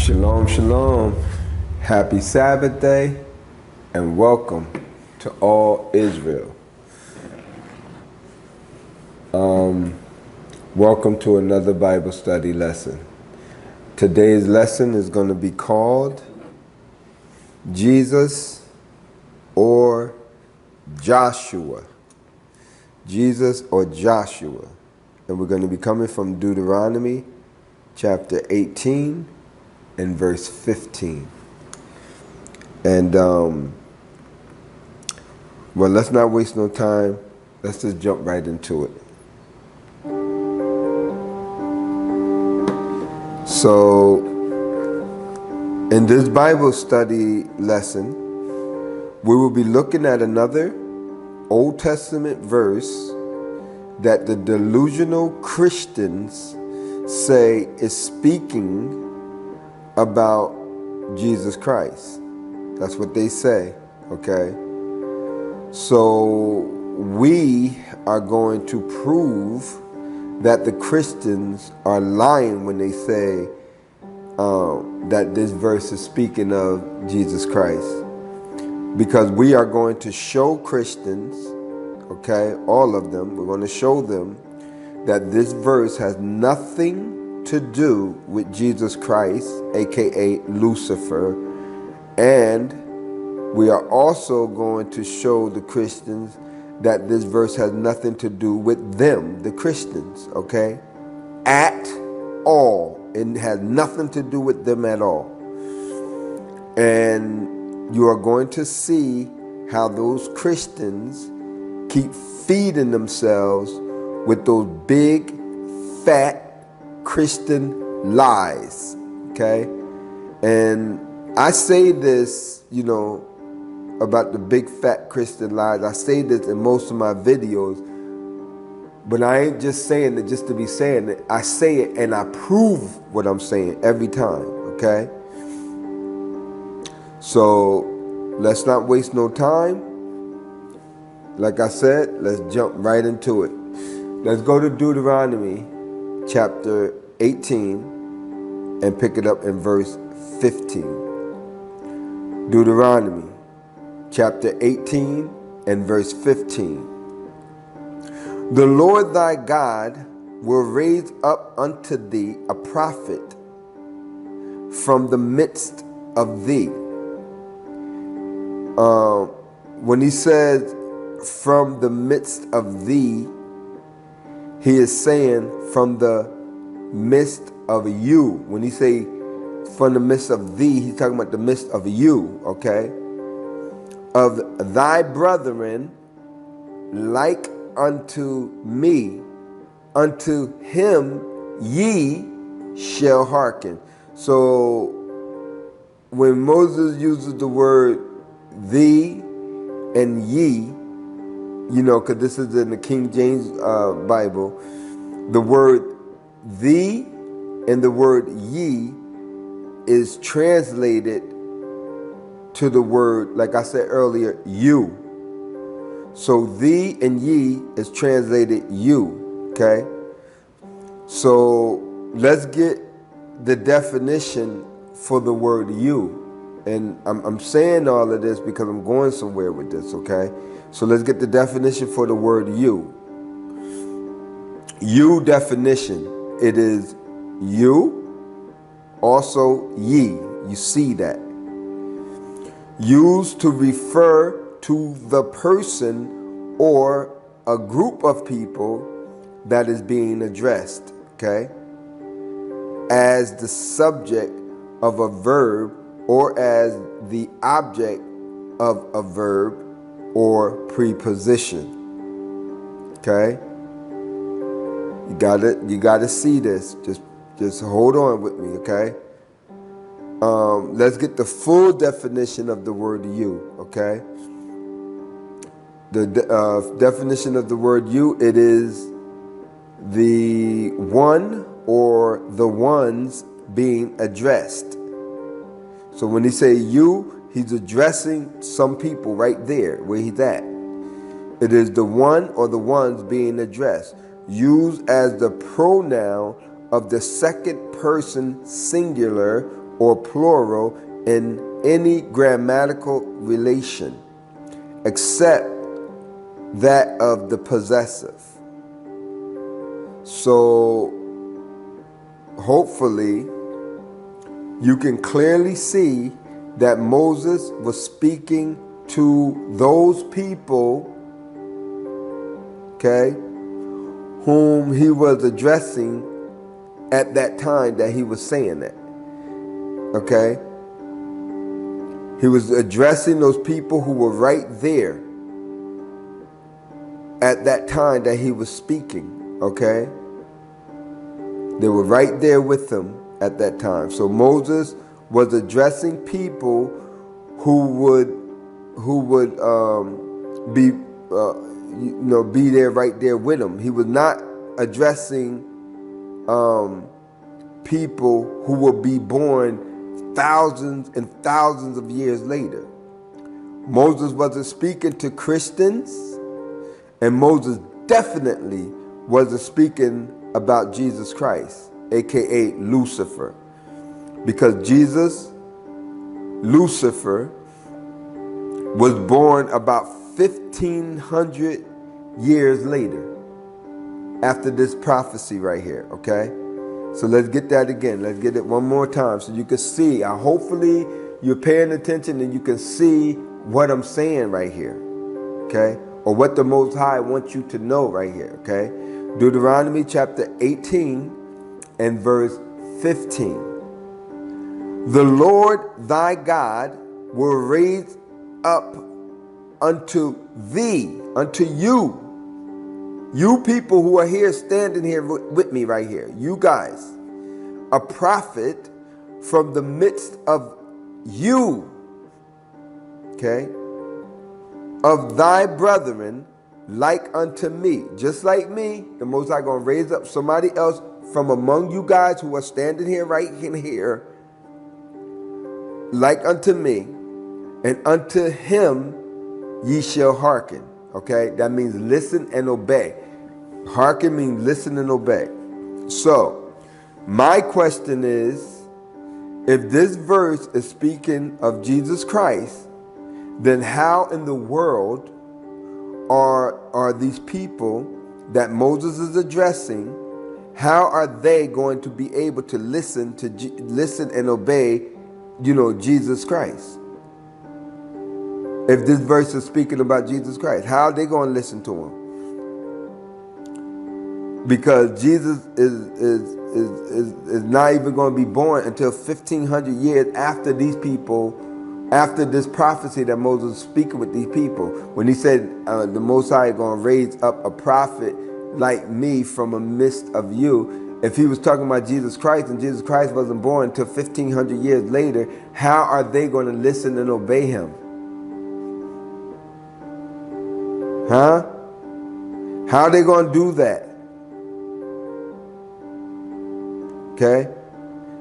Shalom, shalom. Happy Sabbath day and welcome to all Israel. Welcome to another Bible study lesson. Today's lesson is going to be called Jesus or Joshua. Jesus or Joshua. And we're going to be coming from Deuteronomy chapter 18 and verse 15. And well, let's not waste no time. Let's just jump right into it. So in this Bible study lesson, we will be looking at another Old Testament verse that the delusional Christians say is speaking about Jesus Christ. That's what they say, okay? So we are going to prove that the Christians are lying when they say that this verse is speaking of Jesus Christ. Because we are going to show Christians, okay, all of them, we're going to show them that this verse has nothing to do with Jesus Christ, aka Lucifer, and we are also going to show the Christians that this verse has nothing to do with them, the Christians, okay, at all. It has nothing to do with them at all. And you are going to see how those Christians keep feeding themselves with those big, fat Christian lies, okay? And I say this, about the big, fat Christian lies. I say this in most of my videos, but I ain't just saying it just to be saying it. I say it and I prove what I'm saying every time, okay? So let's not waste no time. Like I said, let's jump right into it. Let's go to Deuteronomy chapter 18 and pick it up in verse 15. Deuteronomy chapter 18 and verse 15. The Lord thy God will raise up unto thee a prophet from the midst of thee. When he says from the midst of thee, he is saying from the midst of you. When he say from the midst of thee, he's talking about the midst of you, okay? Of thy brethren, like unto me, unto him ye shall hearken. So when Moses uses the word thee and ye, because this is in the King James Bible, the word thee and the word ye is translated to the word, like I said earlier, you. So thee and ye is translated you, okay? So let's get the definition for the word you. And I'm saying all of this because I'm going somewhere with this, okay? So let's get the definition for the word you. You definition, it is you, also ye. You see that. Used to refer to the person or a group of people that is being addressed, okay? As the subject of a verb or as the object of a verb or preposition, okay? You gotta see this. Just hold on with me, okay? Let's get the full definition of the word you, okay? The definition of the word you, it is the one or the ones being addressed. So when he say you, he's addressing some people right there where he's at. It is the one or the ones being addressed, used as the pronoun of the second person singular or plural in any grammatical relation, except that of the possessive. So hopefully you can clearly see that Moses was speaking to those people, okay, whom he was addressing at that time that he was saying that. Okay? He was addressing those people who were right there at that time that he was speaking. Okay? They were right there with him at that time. So Moses was addressing people who would be there right there with him. He was not addressing people who will be born thousands and thousands of years later. Moses wasn't speaking to Christians, and Moses definitely wasn't speaking about Jesus Christ, aka Lucifer, because Lucifer was born about 1,500 years later after this prophecy right here, okay? So let's get that again. Let's get it one more time so you can see. Hopefully you're paying attention and you can see what I'm saying right here, okay? Or what the Most High wants you to know right here, okay? Deuteronomy chapter 18 and verse 15. The Lord thy God will raise up unto thee, unto you people who are here, standing here with me right here, you guys, a prophet from the midst of you, okay, of thy brethren, like unto me. Just like me, the Most High gonna raise up somebody else from among you guys who are standing here right in here, like unto me, and unto him ye shall hearken. Okay, that means listen and obey. Hearken means listen and obey. So, my question is, if this verse is speaking of Jesus Christ, then how in the world are these people that Moses is addressing, how are they going to be able to listen and obey, Jesus Christ? If this verse is speaking about Jesus Christ, how are they going to listen to him? Because Jesus is not even going to be born until 1,500 years after these people, after this prophecy that Moses is speaking with these people. When he said the Most High is going to raise up a prophet like me from a midst of you. If he was talking about Jesus Christ and Jesus Christ wasn't born until 1,500 years later, how are they going to listen and obey him? Huh? How are they going to do that? Okay?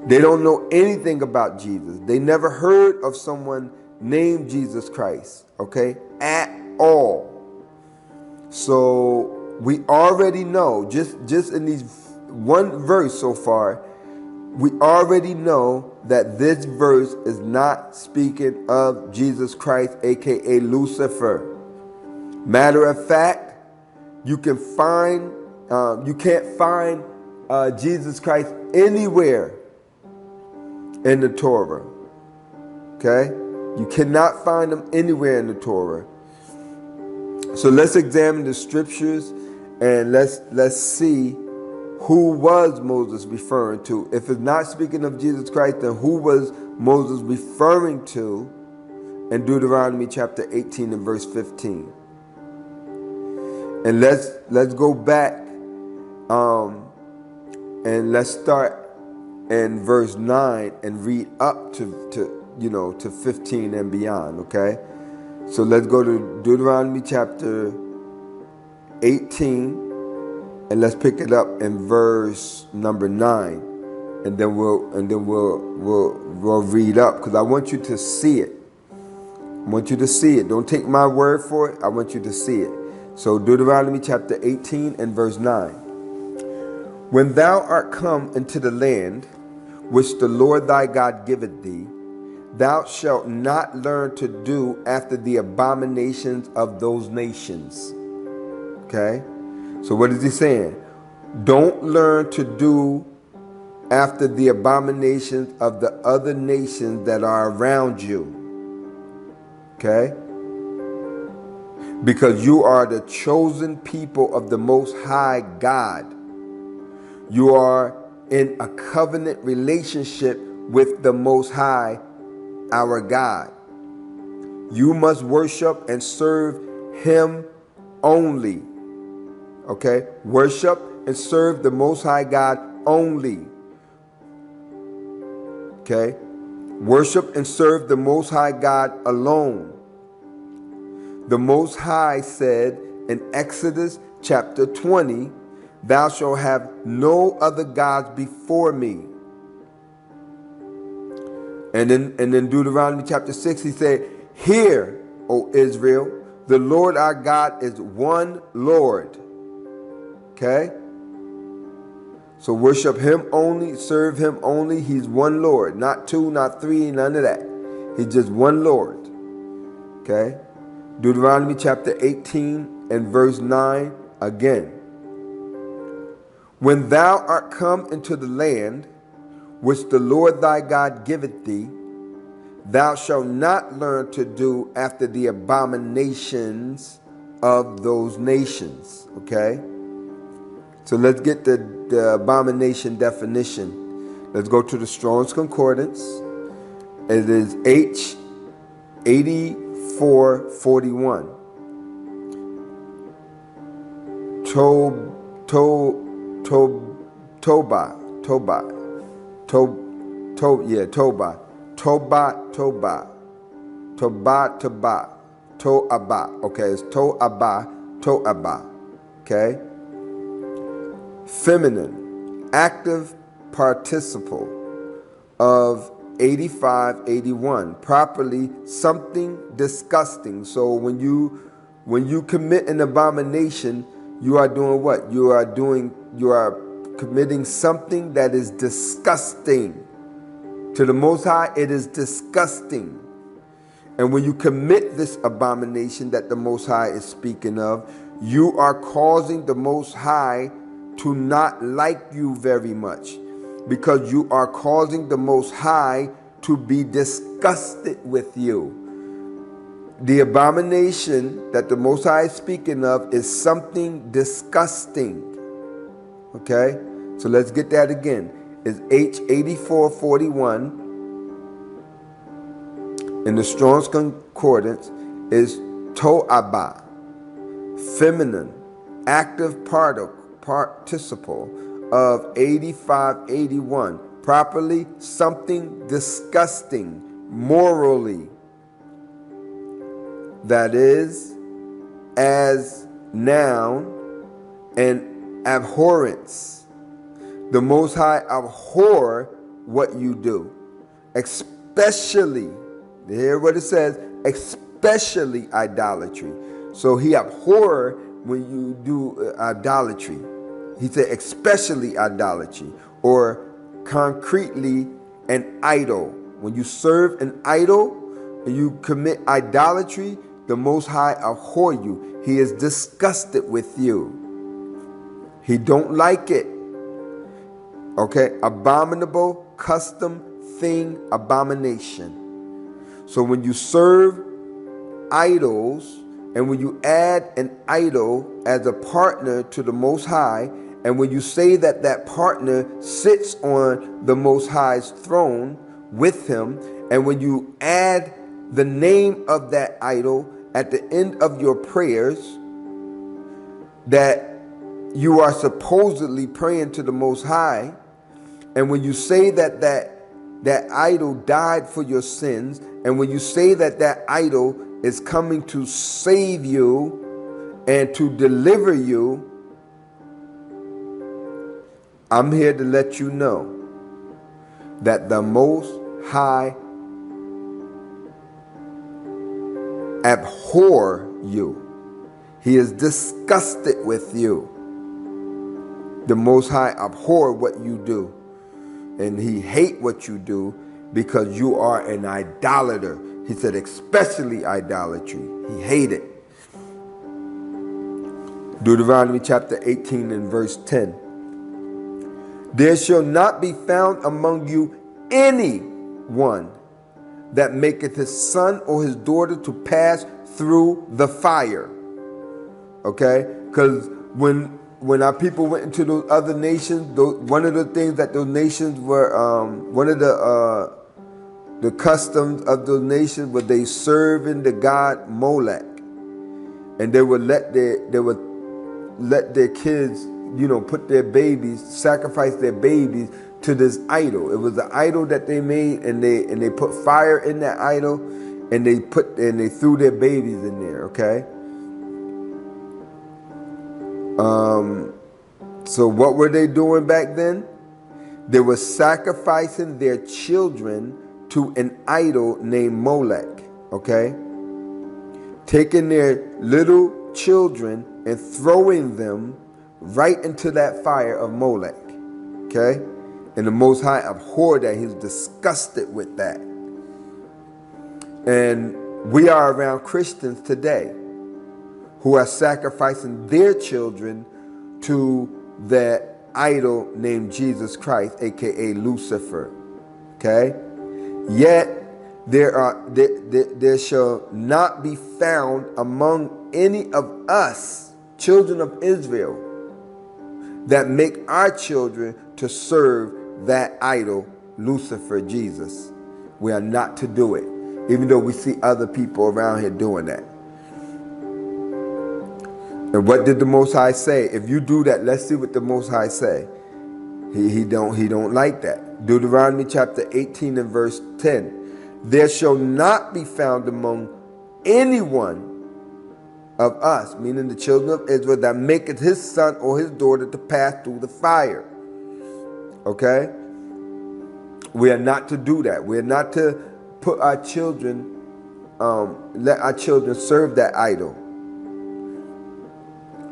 They don't know anything about Jesus. They never heard of someone named Jesus Christ, okay? At all. So we already know, just in these one verse so far, we already know that this verse is not speaking of Jesus Christ, aka Lucifer. Matter of fact, you can't find Jesus Christ anywhere in the Torah. Okay? You cannot find him anywhere in the Torah. So let's examine the scriptures and let's see who was Moses referring to. If it's not speaking of Jesus Christ, then who was Moses referring to in Deuteronomy chapter 18 and verse 15? And let's go back and let's start in verse 9 and read up to 15 and beyond, okay? So let's go to Deuteronomy chapter 18 and let's pick it up in verse number 9, and then we'll read up, because I want you to see it. I want you to see it. Don't take my word for it. I want you to see it. So Deuteronomy chapter 18 and verse 9. When thou art come into the land which the Lord thy God giveth thee, thou shalt not learn to do after the abominations of those nations. Okay? So what is he saying? Don't learn to do after the abominations of the other nations that are around you. Okay? Because you are the chosen people of the Most High God. You are in a covenant relationship with the Most High, our God. You must worship and serve Him only. Okay? Worship and serve the Most High God only. Okay? Worship and serve the Most High God alone. The Most High said in Exodus chapter 20, thou shalt have no other gods before me. And in Deuteronomy chapter 6, he said, hear, O Israel, the Lord our God is one Lord. Okay? So worship Him only, serve Him only. He's one Lord, not two, not three, none of that. He's just one Lord. Okay? Deuteronomy chapter 18 and verse 9 again. When thou art come into the land which the Lord thy God giveth thee, thou shalt not learn to do after the abominations of those nations. Okay? So let's get the abomination definition. Let's go to the Strong's Concordance. It is H8441. To'aba. Okay, it's to'aba. Okay. Feminine, active participle of 8581. Properly, something disgusting. So when you commit an abomination, you are doing what? You are committing something that is disgusting. To the Most High, it is disgusting. And when you commit this abomination that the Most High is speaking of, you are causing the Most High to not like you very much, because you are causing the Most High to be disgusted with you. The abomination that the Most High is speaking of is something disgusting. Okay? So let's get that again. It's H8441 in the Strong's Concordance is to'aba, feminine, active participle of 8581. Properly, something disgusting, morally. That is, as noun and abhorrence. The Most High abhor what you do, especially, hear what it says, especially idolatry. So He abhor when you do idolatry. He said especially idolatry, or concretely an idol. When you serve an idol and you commit idolatry, the Most High abhor you. He is disgusted with you. He don't like it. Okay? Abominable, custom, thing, abomination. So when you serve idols, and when you add an idol as a partner to the Most High, and when you say that that partner sits on the Most High's throne with Him, and when you add the name of that idol at the end of your prayers, that you are supposedly praying to the Most High, and when you say that idol died for your sins, and when you say that that idol is coming to save you and to deliver you, I'm here to let you know that the Most High abhor you. He is disgusted with you. The Most High abhor what you do. and he hate what you do because you are an idolater. He said, especially idolatry. He hated. Deuteronomy chapter 18 and verse 10. There shall not be found among you any one that maketh his son or his daughter to pass through the fire. Okay? Because when our people went into those other nations, one of the things that those nations were, one of the customs of those nations was they serving the god Molech, and they would let their kids, put their babies, sacrifice their babies to this idol. It was an idol that they made, and they put fire in that idol, and they threw their babies in there. Okay. So what were they doing back then? They were sacrificing their children to an idol named Molech. Okay. Taking their little children and throwing them right into that fire of Molech. Okay. And the Most High abhorred that. He was disgusted with that. And we are around Christians today who are sacrificing their children to that idol named Jesus Christ, aka Lucifer. Okay? Yet there shall not be found among any of us, children of Israel, that make our children to serve that idol, Lucifer, Jesus. We are not to do it, even though we see other people around here doing that. And what did the Most High say? If you do that, let's see what the Most High say. He don't like that. Deuteronomy chapter 18 and verse 10. There shall not be found among anyone of us, meaning the children of Israel, that maketh his son or his daughter to pass through the fire. Okay? We are not to do that. We are not to put our children, let our children serve that idol.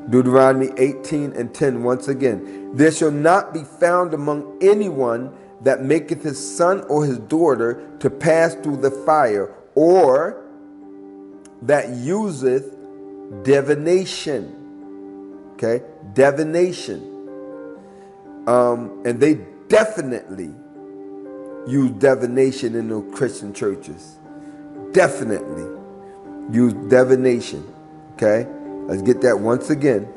Deuteronomy 18 and 10, once again. There shall not be found among anyone that maketh his son or his daughter to pass through the fire, or that useth divination. Okay? Divination. And they definitely use divination in the Christian churches. Definitely use divination. Okay? Let's get that once again.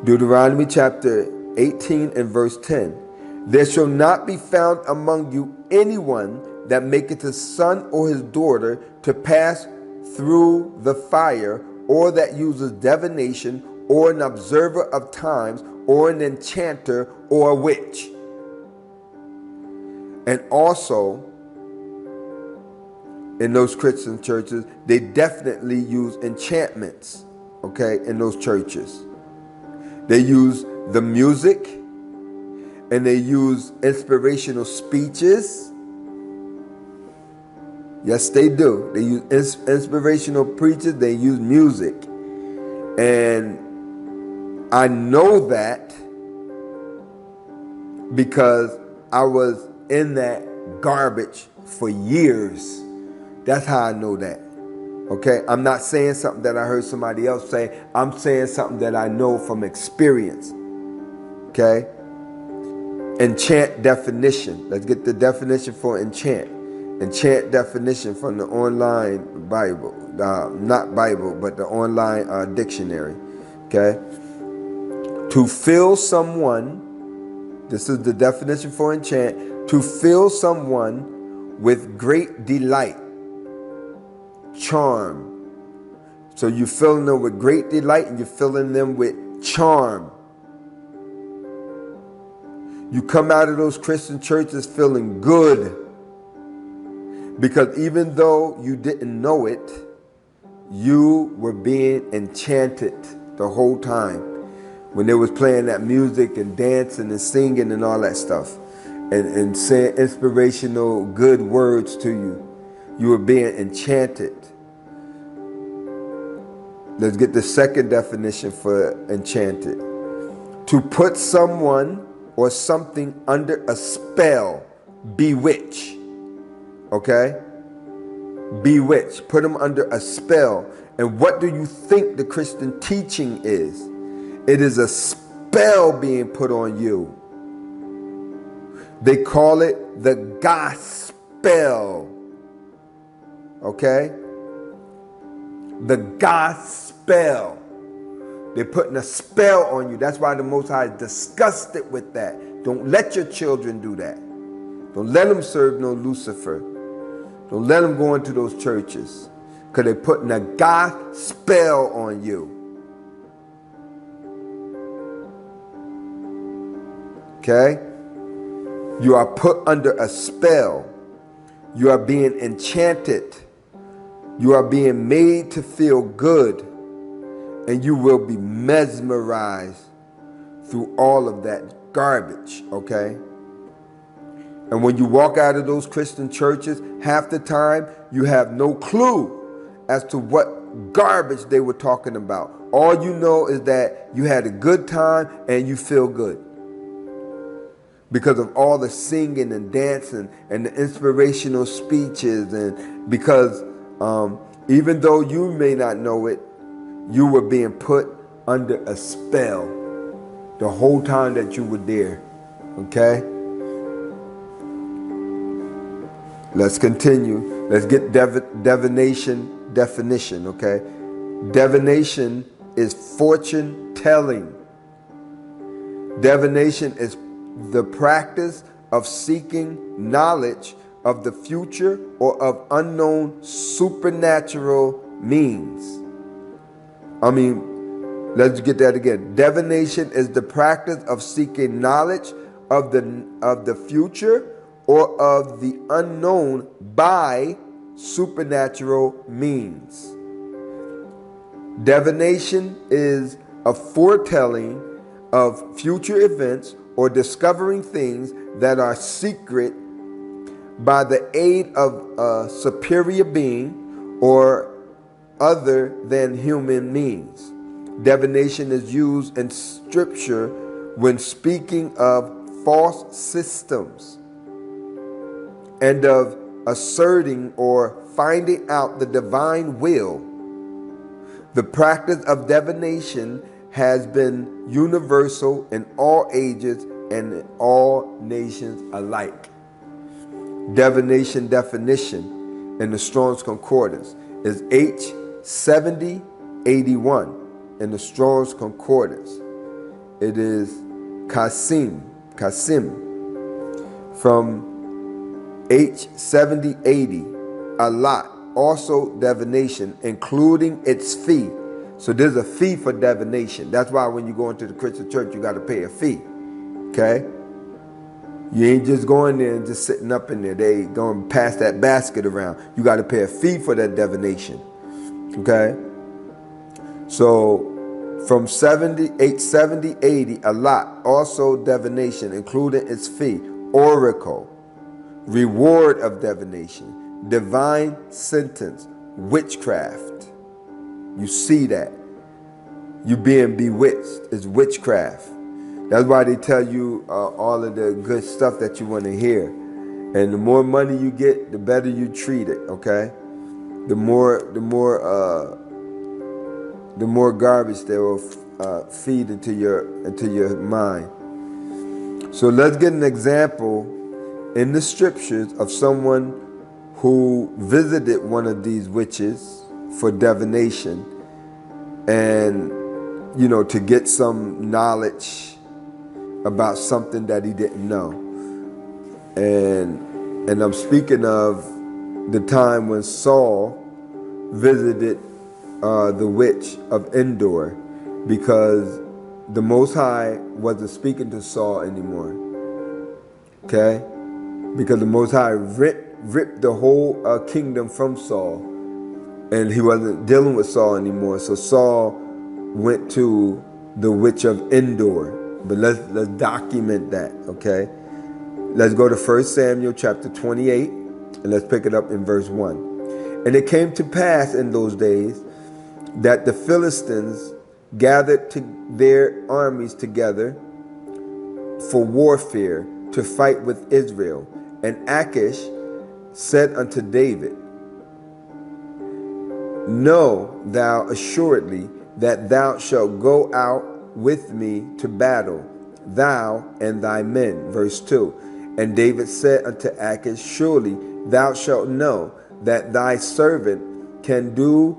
Deuteronomy chapter 18 and verse 10. There shall not be found among you anyone that maketh his son or his daughter to pass through the fire, or that uses divination, or an observer of times, or an enchanter, or a witch. And also, in those Christian churches, they definitely use enchantments, okay, in those churches. They use the music, and they use inspirational speeches. Yes, they do. They use inspirational preachers. They use music. And I know that because I was in that garbage for years. That's how I know that. Okay? I'm not saying something that I heard somebody else say. I'm saying something that I know from experience. Okay? Enchant definition. Let's get the definition for enchant. Enchant definition from the online Bible. Not Bible, but the online dictionary. Okay? To fill someone, this is the definition for enchant, to fill someone with great delight, charm. So you're filling them with great delight, and you're filling them with charm. You come out of those Christian churches feeling good, because even though you didn't know it, you were being enchanted the whole time when they was playing that music and dancing and singing and all that stuff, and saying inspirational good words to you. You were being enchanted. Let's get the second definition for enchanted. To put someone or something under a spell. Bewitch. Okay? Bewitch. Put them under a spell. And what do you think the Christian teaching is? It is a spell being put on you. They call it the gospel. Okay? The gospel. They're putting a spell on you. That's why the Most High is disgusted with that. Don't let your children do that. Don't let them serve no Lucifer. Don't let them go into those churches. Because they're putting a gospel on you. Okay? You are put under a spell. You are being enchanted. You are being made to feel good. And you will be mesmerized through all of that garbage, okay? And when you walk out of those Christian churches, half the time you have no clue as to what garbage they were talking about. All you know is that you had a good time and you feel good. Because of all the singing and dancing and the inspirational speeches, and because even though you may not know it, you were being put under a spell the whole time that you were there. Okay? Let's continue. Let's get divination definition. Okay? Divination is fortune telling. Divination is the practice of seeking knowledge of the future or of unknown supernatural means. Let's get that again. Divination is the practice of seeking knowledge of the future or of the unknown by supernatural means. Divination is a foretelling of future events or discovering things that are secret by the aid of a superior being or other than human means. Divination is used in Scripture when speaking of false systems and of asserting or finding out the divine will. The practice of divination has been universal in all ages and in all nations alike. Divination definition in the Strong's Concordance is H7081 in the Strong's Concordance. It is Kasim from H7080, a lot. Also divination, including its fee. So there's a fee for divination. That's why when you go into the Christian church, you got to pay a fee. Okay? You ain't just going there and just sitting up in there. They ain't going to pass that basket around. You got to pay a fee for that divination. Okay? So from 70, a lot. Also divination, including its fee. Oracle. Reward of divination. Divine sentence. Witchcraft. You see that. You being bewitched. It's witchcraft. That's why they tell you all of the good stuff that you want to hear. And the more money you get, the better you treat it, okay? The more garbage they will feed into your mind. So let's get an example in the scriptures of someone who visited one of these witches for divination and, to get some knowledge about something that he didn't know. And I'm speaking of the time when Saul visited the witch of Endor, because the Most High wasn't speaking to Saul anymore. Okay? Because the Most High ripped the whole kingdom from Saul, and he wasn't dealing with Saul anymore. So Saul went to the witch of Endor. But let's document that, okay? Let's go to 1 Samuel chapter 28, and let's pick it up in verse 1. And it came to pass in those days that the Philistines gathered their armies together for warfare to fight with Israel. And Achish said unto David, Know thou assuredly that thou shalt go out with me to battle, thou and thy men. Verse 2. And David said unto Achish, Surely thou shalt know that thy servant can do,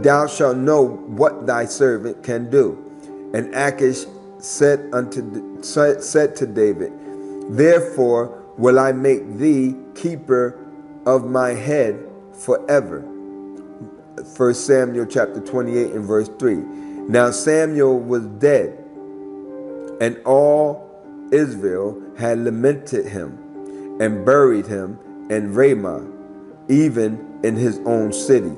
thou shalt know what thy servant can do. And Achish said to David, Therefore will I make thee keeper of my head forever. 1 Samuel chapter 28 and verse 3. Now Samuel was dead, and all Israel had lamented him, and buried him in Ramah, even in his own city.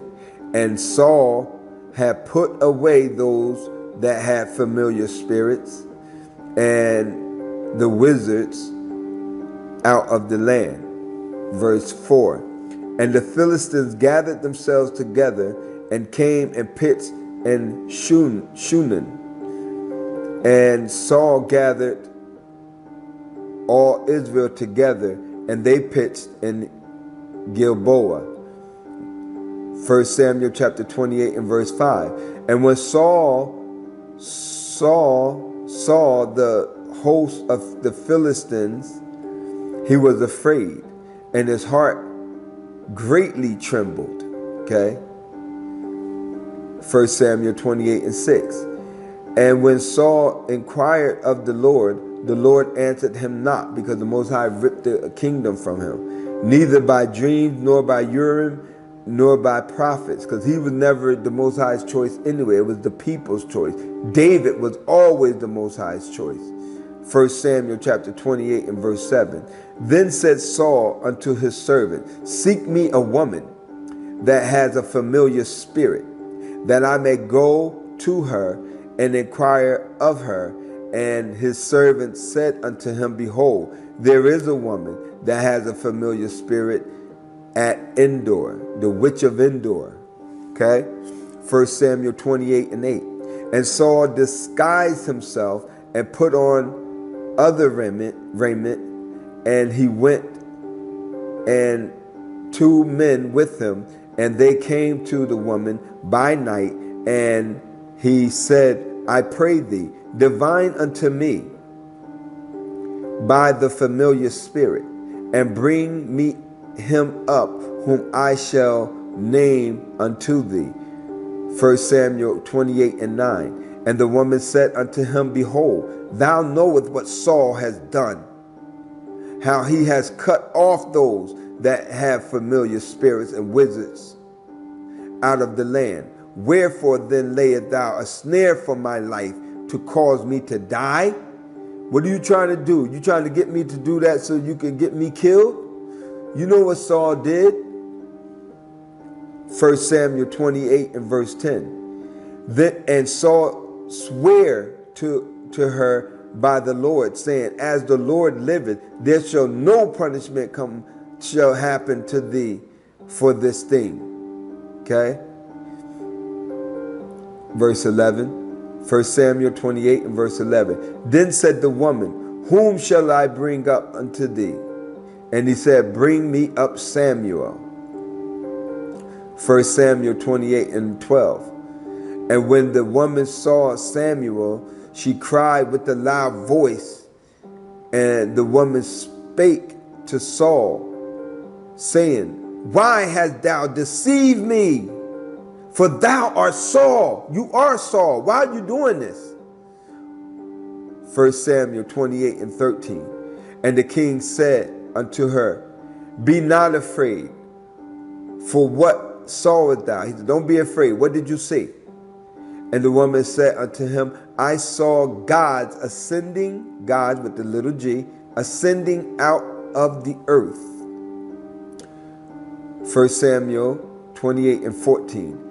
And Saul had put away those that had familiar spirits and the wizards out of the land. Verse 4. And the Philistines gathered themselves together and came and pitched in Shunem. And Saul gathered all Israel together, and they pitched in Gilboa. 1 Samuel chapter 28 and verse 5. And when Saul saw the host of the Philistines, he was afraid, and his heart greatly trembled. Okay. 1 Samuel 28 and 6. And when Saul inquired of the Lord answered him not, because the Most High ripped the kingdom from him, neither by dreams, nor by Urim, nor by prophets, because he was never the Most High's choice anyway. It was the people's choice. David was always the Most High's choice. 1 Samuel chapter 28 and verse 7. Then said Saul unto his servant, Seek me a woman that has a familiar spirit, that I may go to her and inquire of her. And his servant said unto him, Behold, there is a woman that has a familiar spirit at Endor, the witch of Endor. Okay? 1 Samuel 28 and 8. And Saul disguised himself and put on other raiment, and he went, and 2 men with him, and they came to the woman by night, and he said, I pray thee, divine unto me by the familiar spirit, and bring me him up, whom I shall name unto thee. 1 Samuel 28 and 9. And the woman said unto him, Behold, thou knowest what Saul has done, how he has cut off those that have familiar spirits and wizards out of the land. Wherefore then layest thou a snare for my life to cause me to die? What are you trying to do? You trying to get me to do that so you can get me killed? You know what Saul did? 1 Samuel 28 and verse 10. Then and Saul sware to her by the Lord, saying, As the Lord liveth, there shall no punishment shall happen to thee for this thing. Okay? Verse 11. 1 Samuel 28 and verse 11. Then said the woman, Whom shall I bring up unto thee? And he said, Bring me up Samuel. 1 Samuel 28 and 12. And when the woman saw Samuel, she cried with a loud voice. And the woman spake to Saul, saying, Why hast thou deceived me? For thou art Saul. You are Saul. Why are you doing this? 1 Samuel 28 and 13. And the king said unto her, Be not afraid. For what sawest thou? He said, Don't be afraid. What did you see? And the woman said unto him, I saw gods ascending, gods with the little g, ascending out of the earth. 1 Samuel 28 and 14.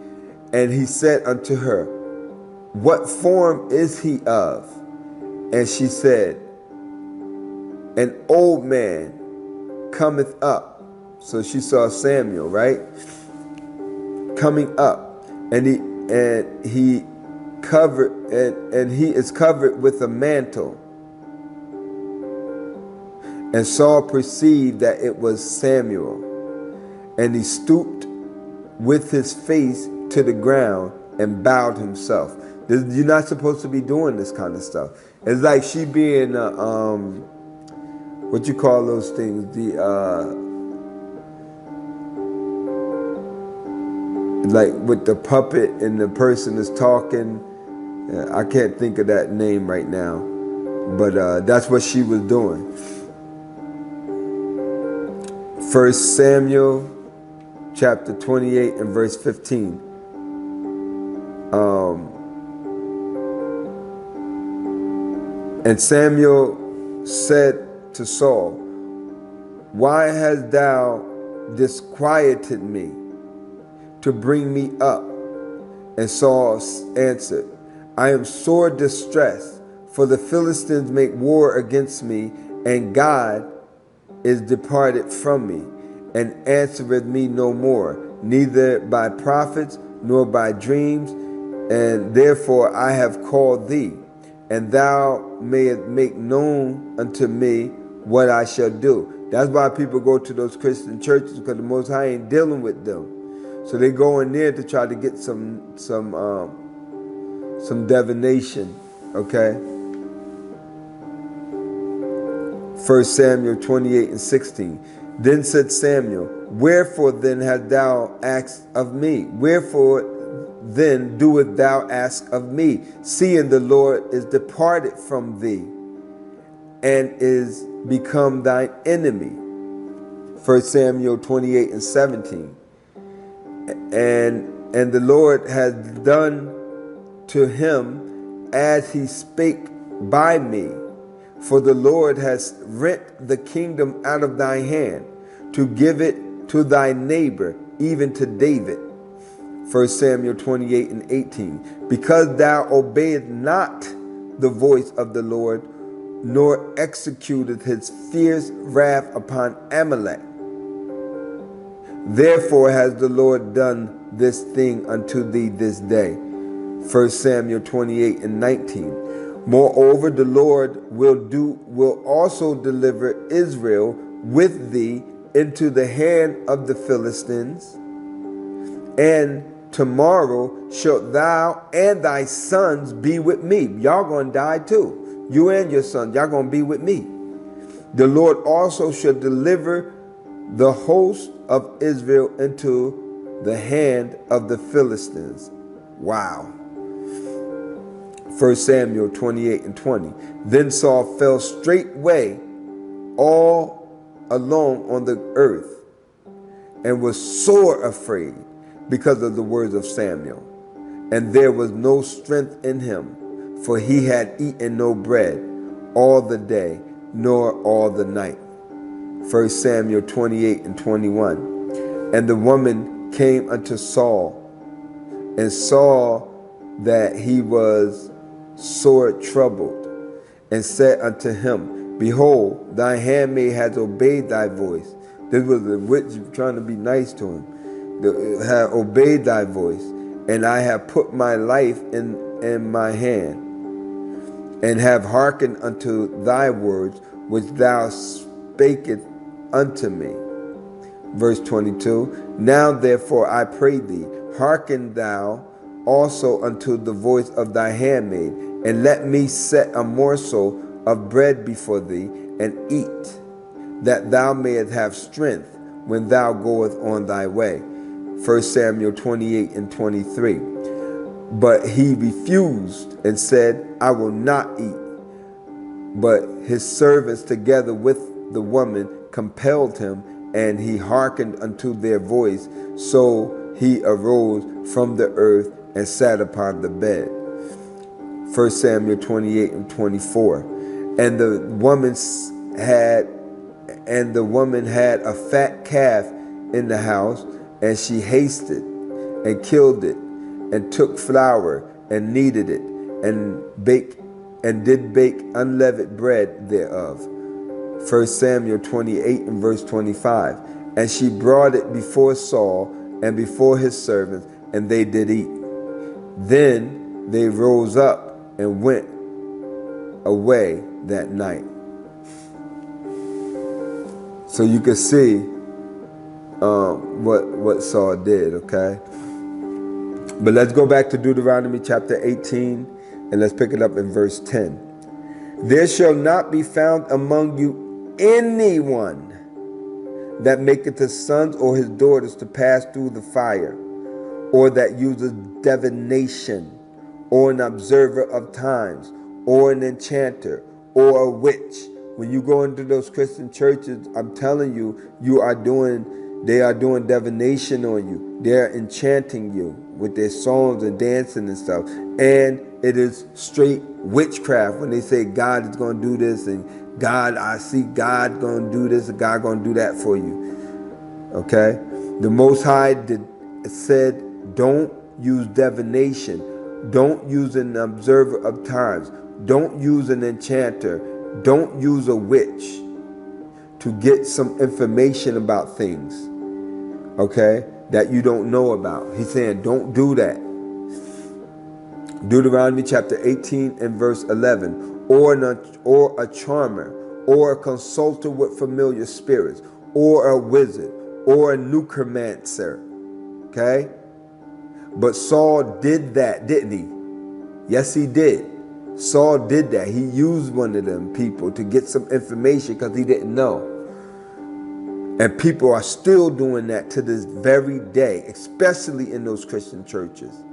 And he said unto her, What form is he of? And she said, An old man cometh up. So she saw Samuel, right? Coming up. And he covered, and he is covered with a mantle. And Saul perceived that it was Samuel, and he stooped with his face to the ground and bowed himself. You're not supposed to be doing this kind of stuff. It's like she being what you call those things, like with the puppet and the person is talking. I can't think of that name right now, but that's what she was doing. 1 Samuel chapter 28 and verse 15. And Samuel said to Saul, why hast thou disquieted me to bring me up? And Saul answered, I am sore distressed, for the Philistines make war against me, and God is departed from me, and answereth me no more, neither by prophets nor by dreams. And therefore I have called thee, and thou mayest make known unto me what I shall do. That's why people go to those Christian churches, because the Most High ain't dealing with them. So they go in there to try to get some divination, okay? 1 Samuel 28 and 16. Then said Samuel, wherefore then hast thou asked of me? Wherefore then doest thou ask of me, seeing the Lord is departed from thee, and is become thine enemy? 1 Samuel 28 and 17. And the Lord has done to him as he spake by me. For the Lord has rent the kingdom out of thy hand, to give it to thy neighbor, even to David. 1 Samuel 28 and 18. Because thou obeyest not the voice of the Lord, nor executed his fierce wrath upon Amalek. Therefore has the Lord done this thing unto thee this day. 1 Samuel 28 and 19. Moreover, the Lord will also deliver Israel with thee into the hand of the Philistines. And tomorrow shalt thou and thy sons be with me. Y'all gonna die too. You and your sons, y'all gonna be with me. The Lord also shall deliver the host of Israel into the hand of the Philistines. Wow. 1 Samuel 28 and 20. Then Saul fell straightway all alone on the earth, and was sore afraid because of the words of Samuel. And there was no strength in him, for he had eaten no bread all the day, nor all the night. 1 Samuel 28 and 21. And the woman came unto Saul, and saw that he was sore troubled, and said unto him, Behold, thy handmaid has obeyed thy voice. This was the witch trying to be nice to him. Have obeyed thy voice, and I have put my life in my hand, and have hearkened unto thy words which thou spakest unto me. Verse 22. Now therefore I pray thee, hearken thou also unto the voice of thy handmaid, and let me set a morsel of bread before thee, and eat, that thou mayest have strength when thou goest on thy way. 1 Samuel 28 and 23. But he refused and said, I will not eat. But his servants together with the woman compelled him, and he hearkened unto their voice. So he arose from the earth and sat upon the bed. 1 Samuel 28 and 24. And the woman had a fat calf in the house, and she hasted and killed it, and took flour and kneaded it, and did bake unleavened bread thereof. 1 Samuel 28 and verse 25. And she brought it before Saul and before his servants, and they did eat. Then they rose up and went away that night. So you can see what Saul did, okay? But let's go back to Deuteronomy chapter 18, and let's pick it up in verse 10. There shall not be found among you anyone that maketh his sons or his daughters to pass through the fire, or that uses divination, or an observer of times, or an enchanter, or a witch. When you go into those Christian churches, I'm telling you, they are doing divination on you. They're enchanting you with their songs and dancing and stuff. And it is straight witchcraft when they say God is going to do this, and God, I see God going to do this, and God going to do that for you. Okay? The Most High said, don't use divination. Don't use an observer of times. Don't use an enchanter. Don't use a witch to get some information about things, okay, that you don't know about. He's saying don't do that. Deuteronomy chapter 18 and verse 11. Or a charmer, or a consulter with familiar spirits, or a wizard, or a necromancer. Okay? But Saul did that, didn't he? Yes, he did. Saul did that. He used one of them people to get some information because he didn't know. And people are still doing that to this very day, especially in those Christian churches.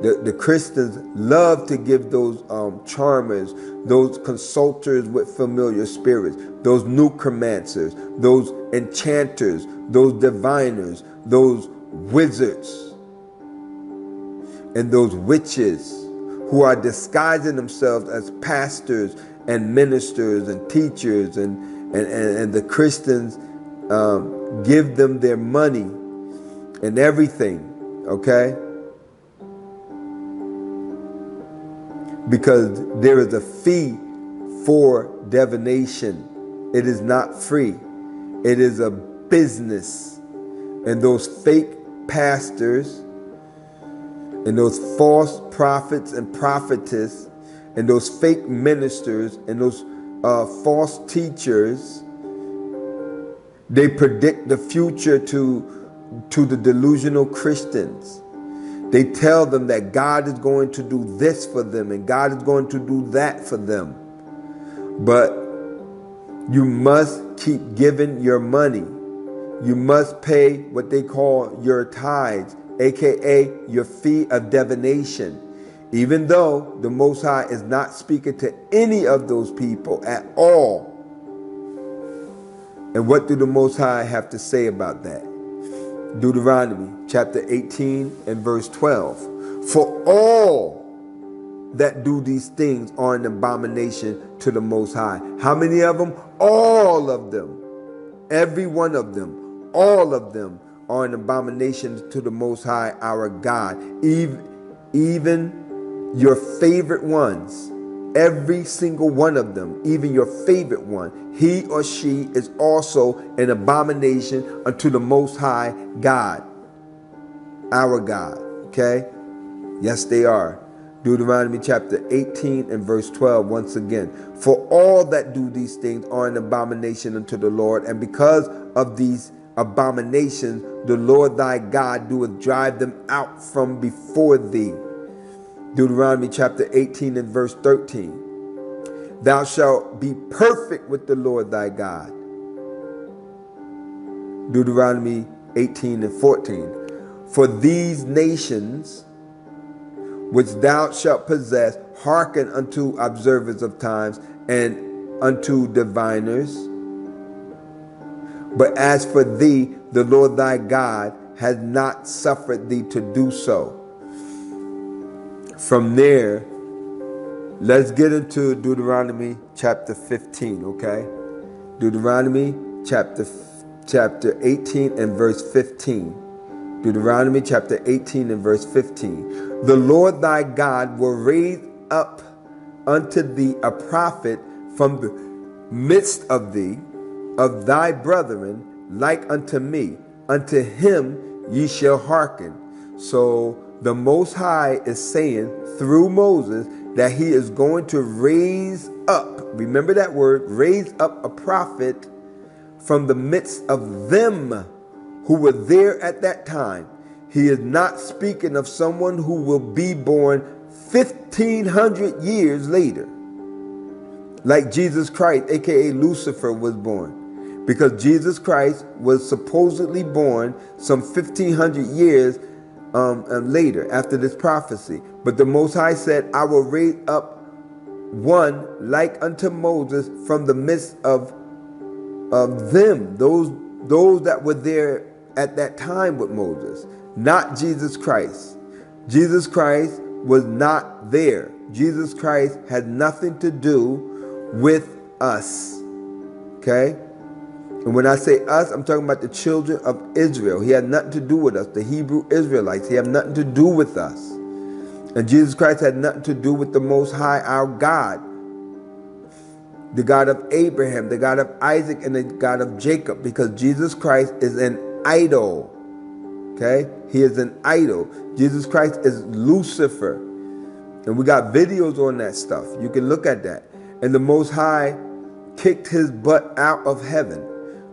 The Christians love to give those charmers, those consulters with familiar spirits, those necromancers, those enchanters, those diviners, those wizards, and those witches who are disguising themselves as pastors and ministers and teachers, and the Christians give them their money and everything, okay? Because there is a fee for divination. It is not free. It is a business. And those fake pastors and those false prophets and prophetess and those fake ministers and those false teachers, they predict the future to the delusional Christians. They tell them that God is going to do this for them and God is going to do that for them. But you must keep giving your money. You must pay what they call your tithes, aka your fee of divination. Even though the Most High is not speaking to any of those people at all. And what do the Most High have to say about that? Deuteronomy chapter 18 and verse 12. For all that do these things are an abomination to the Most High. How many of them? All of them. Every one of them. All of them are an abomination to the Most High, our God. Even your favorite ones. Every single one of them, even your favorite one, he or she is also an abomination unto the Most High God, our God. Okay? Yes, they are. Deuteronomy chapter 18 and verse 12, once again. For all that do these things are an abomination unto the Lord, and because of these abominations, the Lord thy God doeth drive them out from before thee. Deuteronomy chapter 18 and verse 13. Thou shalt be perfect with the Lord thy God. Deuteronomy 18 and 14. For these nations which thou shalt possess hearken unto observers of times and unto diviners. But as for thee, the Lord thy God has not suffered thee to do so. From there, let's get into Deuteronomy chapter 15, okay? Deuteronomy chapter 18 and verse 15. Deuteronomy chapter 18 and verse 15. The Lord thy God will raise up unto thee a prophet from the midst of thee, of thy brethren, like unto me. Unto him ye shall hearken. So the Most High is saying through Moses that he is going to raise up, remember that word, raise up a prophet from the midst of them who were there at that time. He is not speaking of someone who will be born 1,500 years later, like Jesus Christ, aka Lucifer, was born. Because Jesus Christ was supposedly born some 1,500 years later after this prophecy. But the Most High said, I will raise up one like unto Moses from the midst of them, those that were there at that time with Moses, not Jesus Christ. Jesus Christ was not there. Jesus Christ had nothing to do with us. Okay? And when I say us, I'm talking about the children of Israel. He had nothing to do with us. The Hebrew Israelites, he had nothing to do with us. And Jesus Christ had nothing to do with the Most High, our God. The God of Abraham, the God of Isaac, and the God of Jacob. Because Jesus Christ is an idol. Okay? He is an idol. Jesus Christ is Lucifer. And we got videos on that stuff. You can look at that. And the Most High kicked his butt out of heaven.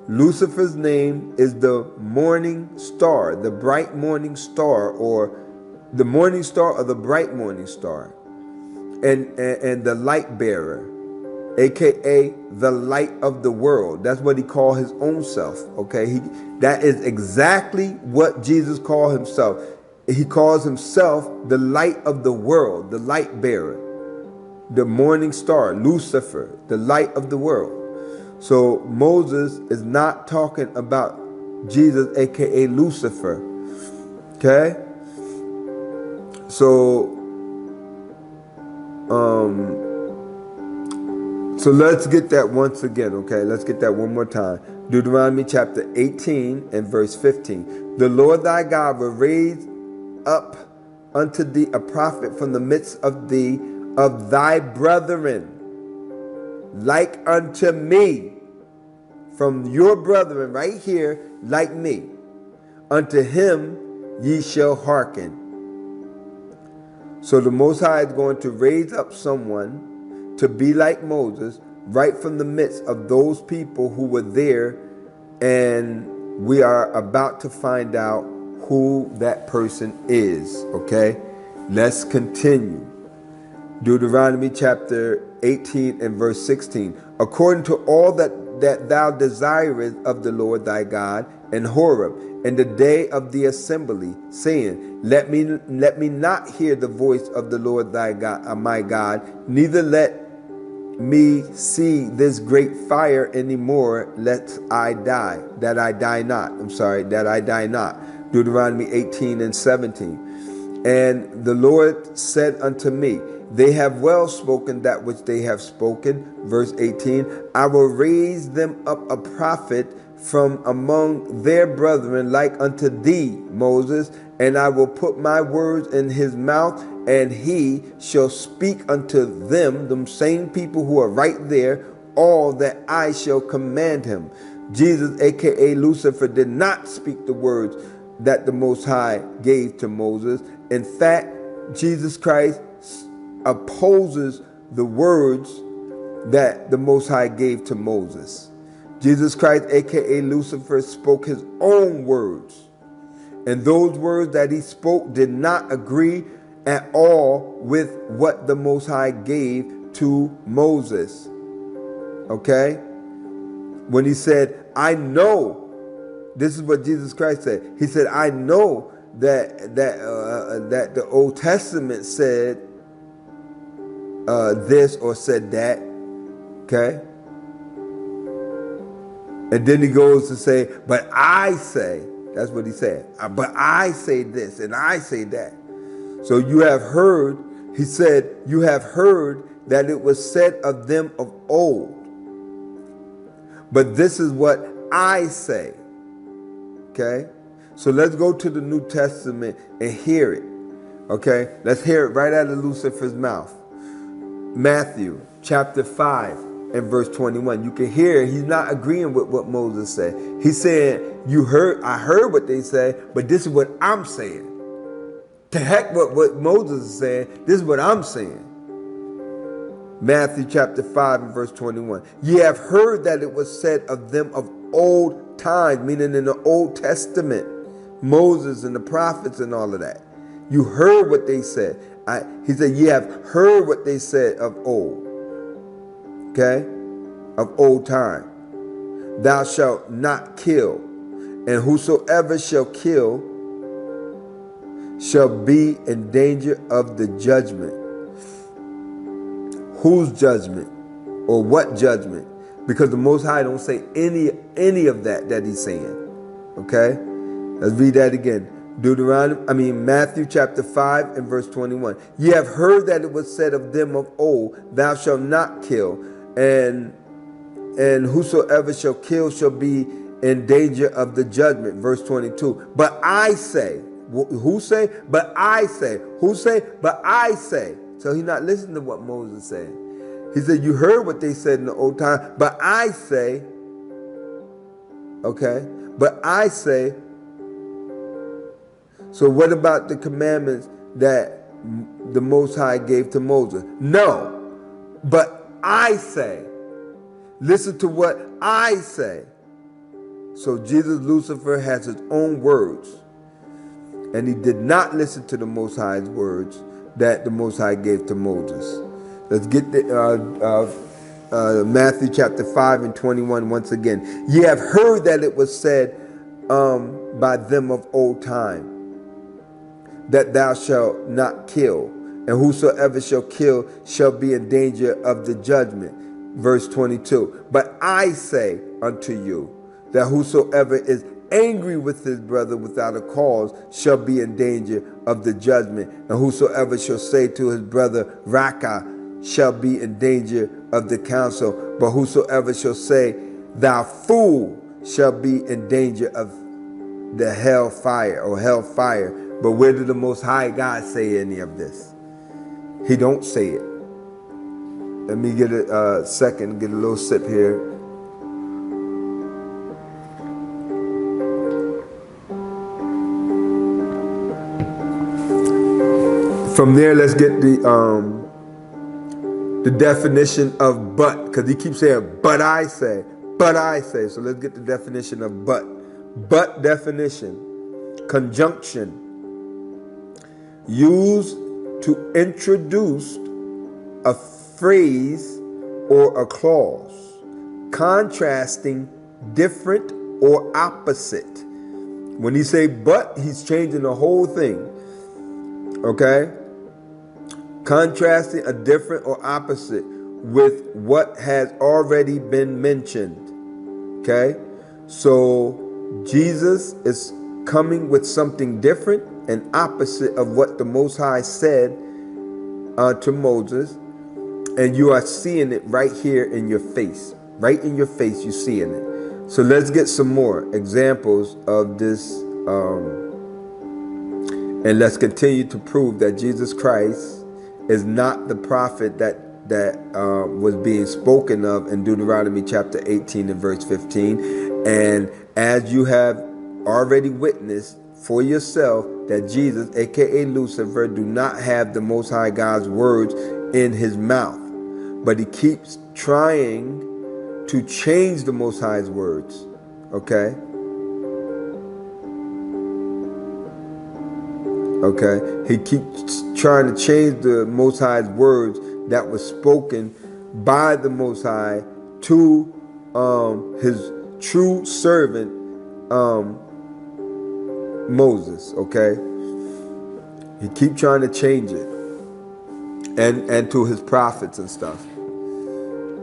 Lucifer's name is the morning star, the bright morning star, or the morning star or the bright morning star. And the light bearer, aka the light of the world. That's what he called his own self. Okay, that is exactly what Jesus called himself. He calls himself the light of the world, the light bearer, the morning star, Lucifer, the light of the world. So Moses is not talking about Jesus, aka Lucifer. Okay, so let's get that once again, okay? Let's get that one more time. Deuteronomy chapter 18 and verse 15. The Lord thy God will raise up unto thee a prophet from the midst of thee, of thy brethren, like unto me. From your brethren right here, like me. Unto him ye shall hearken. So the Most High is going to raise up someone to be like Moses right from the midst of those people who were there, and we are about to find out who that person is. Okay, let's continue. Deuteronomy chapter 18 and verse 16. According to all that thou desirest of the Lord thy God in Horeb in the day of the assembly, saying, Let me not hear the voice of the Lord thy God, my God, neither let me see this great fire anymore, lest I die, that I die not. That I die not. Deuteronomy 18 and 17. And the Lord said unto me, They have well spoken that which they have spoken. Verse 18, I will raise them up a prophet from among their brethren like unto thee, Moses, and I will put my words in his mouth, and he shall speak unto them same people who are right there, all that I shall command him. Jesus, aka Lucifer, did not speak the words that the Most High gave to Moses. In fact, Jesus Christ opposes the words that the Most High gave to Moses. Jesus Christ, aka Lucifer, spoke his own words. And those words that he spoke did not agree at all with what the Most High gave to Moses. Okay? When he said, I know, this is what Jesus Christ said. He said, I know that the Old Testament said this or said that. Okay? And then he goes to say, but I say, that's what he said. But I say this and I say that. So you have heard, he said, you have heard that it was said of them of old. But this is what I say. Okay? So let's go to the New Testament and hear it. Okay? Let's hear it right out of Lucifer's mouth. Matthew chapter 5 and verse 21. You can hear he's not agreeing with what Moses said. He's saying, I heard what they said, but this is what I'm saying. To heck what Moses is saying, this is what I'm saying. Matthew chapter 5 and verse 21. Ye have heard that it was said of them of old times, meaning in the Old Testament, Moses and the prophets and all of that. You heard what they said. He said, ye have heard what they said of old. Okay? Of old time. Thou shalt not kill, and whosoever shall kill shall be in danger of the judgment. Whose judgment? Or what judgment? Because the Most High don't say any of that he's saying. Okay? Let's read that again. Matthew chapter 5 and verse 21. Ye have heard that it was said of them of old, thou shalt not kill, and whosoever shall kill shall be in danger of the judgment. Verse 22. But I say, who say? But I say. Who say? But I say. So he's not listening to what Moses said. He said, you heard what they said in the old time, but I say, okay, but I say. So what about the commandments that the Most High gave to Moses? No, but I say. Listen to what I say. So Jesus, Lucifer, has his own words. And he did not listen to the Most High's words that the Most High gave to Moses. Let's get Matthew chapter 5 and 21 once again. Ye have heard that it was said by them of old time, that thou shalt not kill, and whosoever shall kill shall be in danger of the judgment. Verse 22. But I say unto you, that whosoever is angry with his brother without a cause shall be in danger of the judgment. And whosoever shall say to his brother, Raka, shall be in danger of the council. But whosoever shall say, thou fool, shall be in danger of the hell fire or hell fire. But where did the Most High God say any of this? He don't say it. Let me get a second, get a little sip here. From there, let's get the definition of but, because he keeps saying, but I say, but I say. So let's get the definition of but. But definition, conjunction, used to introduce a phrase or a clause, contrasting different or opposite. When he say but, he's changing the whole thing. Okay? Contrasting a different or opposite with what has already been mentioned. Okay? So Jesus is coming with something different and opposite of what the Most High said to Moses. And you are seeing it right here in your face. Right in your face, you're seeing it. So let's get some more examples of this. And let's continue to prove that Jesus Christ is not the prophet that was being spoken of in Deuteronomy chapter 18 and verse 15. And as you have already witnessed for yourself that Jesus, aka Lucifer, do not have the Most High God's words in his mouth. But he keeps trying to change the Most High's words. Okay? Okay? He keeps trying to change the Most High's words that was spoken by the Most High to his true servant Moses. Okay? He keeps trying to change it. And to his prophets and stuff.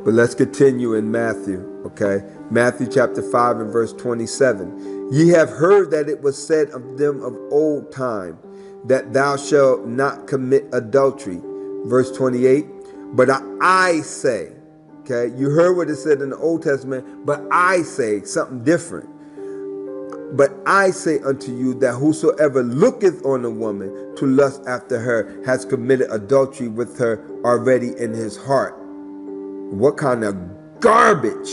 But let's continue in Matthew, okay? Matthew chapter 5 and verse 27. Ye have heard that it was said of them of old time, that thou shalt not commit adultery. Verse 28. But I say, okay? You heard what it said in the Old Testament, but I say something different. But I say unto you that whosoever looketh on a woman to lust after her has committed adultery with her already in his heart. What kind of garbage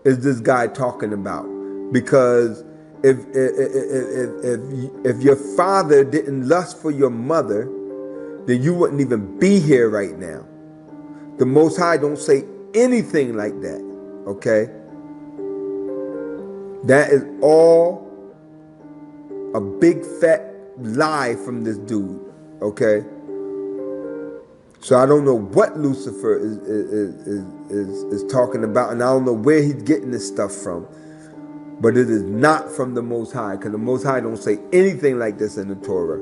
is this guy talking about? Because if your father didn't lust for your mother, then you wouldn't even be here right now. The Most High don't say anything like that, okay? That is all a big fat lie from this dude. Okay? So I don't know what Lucifer is talking about, and I don't know where he's getting this stuff from. But it is not from the Most High, because the Most High don't say anything like this in the Torah.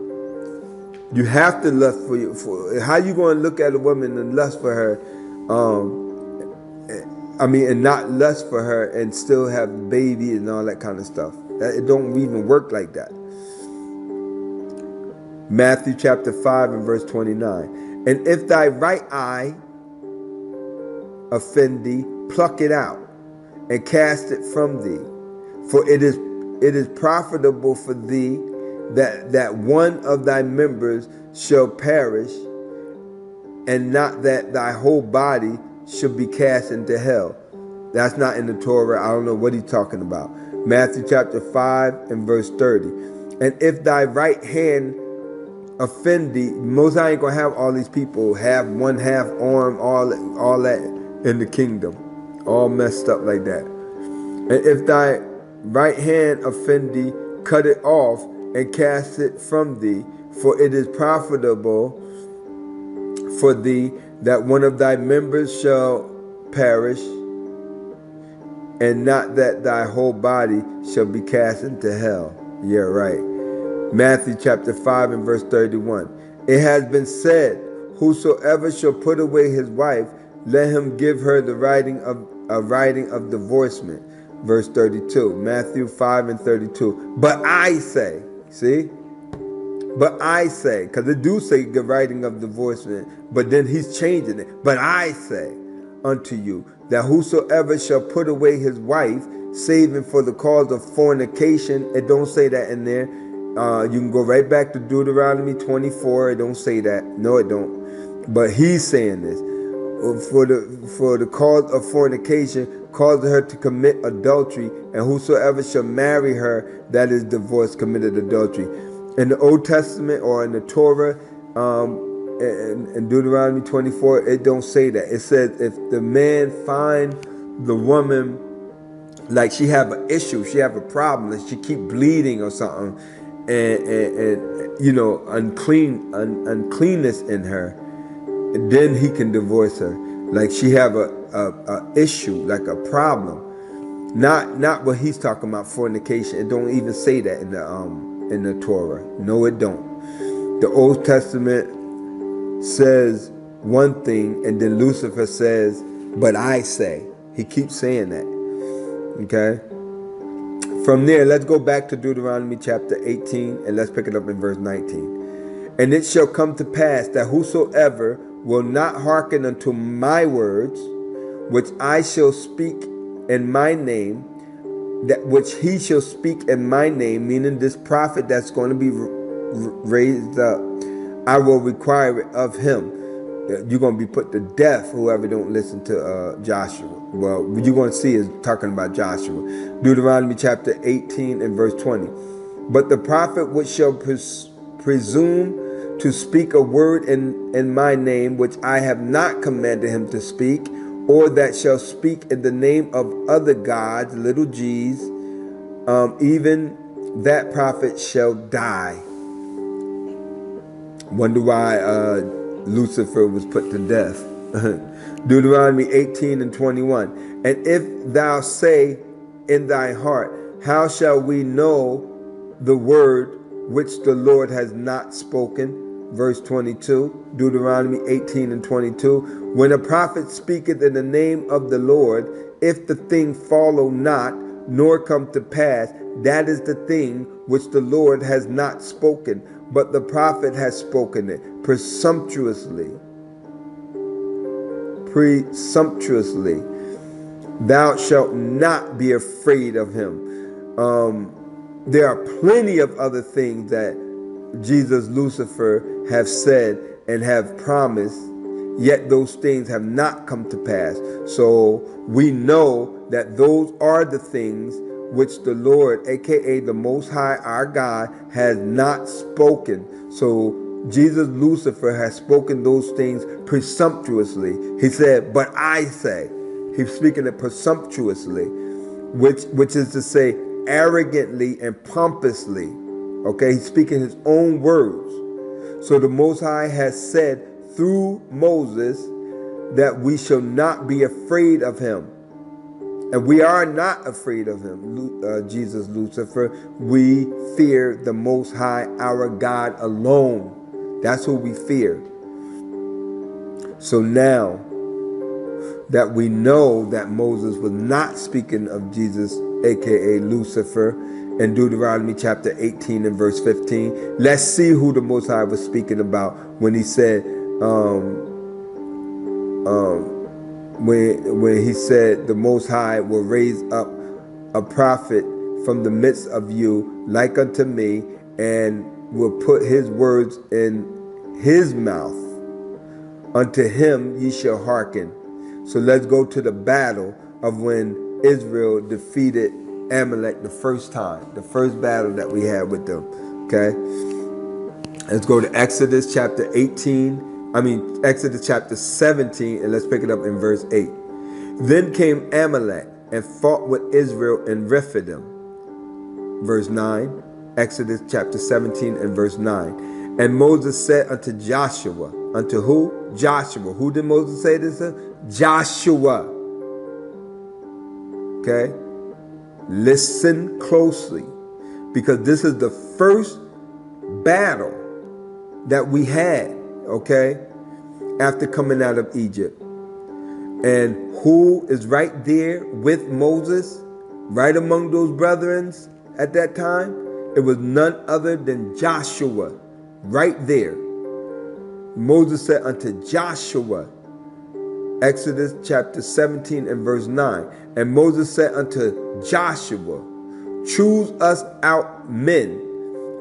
You have to lust for how you going to look at a woman and lust for her, and not lust for her and still have a baby and all that kind of stuff. It don't even work like that. Matthew chapter 5 and verse 29. And if thy right eye offend thee, pluck it out and cast it from thee. For it is profitable for thee that one of thy members shall perish, and not that thy whole body should be cast into hell. That's not in the Torah. I don't know what he's talking about. Matthew chapter 5 and verse 30. And if thy right hand offend thee, Most High ain't gonna have all these people have one half arm, all that in the kingdom, all messed up like that. And if thy right hand offend thee, cut it off and cast it from thee, for it is profitable for thee that one of thy members shall perish, and not that thy whole body shall be cast into hell. Yeah, right. Matthew chapter 5 and verse 31. It has been said, whosoever shall put away his wife, let him give her the writing of divorcement. Verse 32, Matthew 5 and 32. But I say, see? But I say, because they do say the writing of divorcement, but then he's changing it. But I say unto you, that whosoever shall put away his wife, saving for the cause of fornication, it don't say that in there. You can go right back to Deuteronomy 24. It don't say that. No, it don't. But he's saying this. For the cause of fornication, causing her to commit adultery, and whosoever shall marry her that is divorced committed adultery. In the Old Testament or in the Torah, in Deuteronomy 24, it don't say that. It says if the man find the woman like she have an issue, she have a problem, like she keep bleeding or something, and you know, uncleanness in her, and then he can divorce her. Like she have a issue, like a problem. Not what he's talking about, fornication. It don't even say that in the Torah. No, it don't. The Old Testament says one thing, and then Lucifer says, but I say. He keeps saying that. Okay? From there, let's go back to Deuteronomy chapter 18, and let's pick it up in verse 19. And it shall come to pass that whosoever will not hearken unto my words, which I shall speak in my name, that which he shall speak in my name, meaning this prophet that's going to be raised up, I will require it of him. You're going to be put to death, whoever don't listen to Joshua. Well, what you're going to see is talking about Joshua. Deuteronomy chapter 18 and verse 20. But the prophet which shall presume to speak a word in my name, which I have not commanded him to speak, or that shall speak in the name of other gods, little g's, even that prophet shall die. Wonder why Lucifer was put to death. Deuteronomy 18 and 21. And if thou say in thy heart, how shall we know the word which the Lord has not spoken? Verse 22, Deuteronomy 18 and 22. When a prophet speaketh in the name of the Lord, if the thing follow not, nor come to pass, that is the thing which the Lord has not spoken, but the prophet has spoken it presumptuously. Thou shalt not be afraid of him. There are plenty of other things that Jesus, Lucifer, have said and have promised, yet those things have not come to pass. So we know that those are the things which the Lord, aka the Most High, our God, has not spoken. So Jesus, Lucifer, has spoken those things presumptuously. He said, but I say. He's speaking it presumptuously, which is to say, arrogantly and pompously. Okay, he's speaking his own words. So the Most High has said through Moses that we shall not be afraid of him. And we are not afraid of him, Jesus, Lucifer. We fear the Most High, our God alone. That's who we fear. So now that we know that Moses was not speaking of Jesus, aka Lucifer, in Deuteronomy chapter 18 and verse 15, let's see who the Most High was speaking about when he said, when he said the Most High will raise up a prophet from the midst of you like unto me, and will put his words in his mouth. Unto him ye shall hearken. So let's go to the battle of when Israel defeated Amalek the first time, the first battle that we had with them. Okay, let's go to Exodus chapter 17, and let's pick it up in verse 8. Then came Amalek and fought with Israel in Rephidim. Verse 9, Exodus chapter 17 and verse 9. And Moses said unto Joshua, unto who? Joshua. Who did Moses say this to? Joshua. Okay? Listen closely, because this is the first battle that we had, okay, after coming out of Egypt. And who is right there with Moses, right among those brethren at that time? It was none other than Joshua, right there. Moses said unto Joshua, Exodus chapter 17 and verse 9. And Moses said unto Joshua, choose us out men,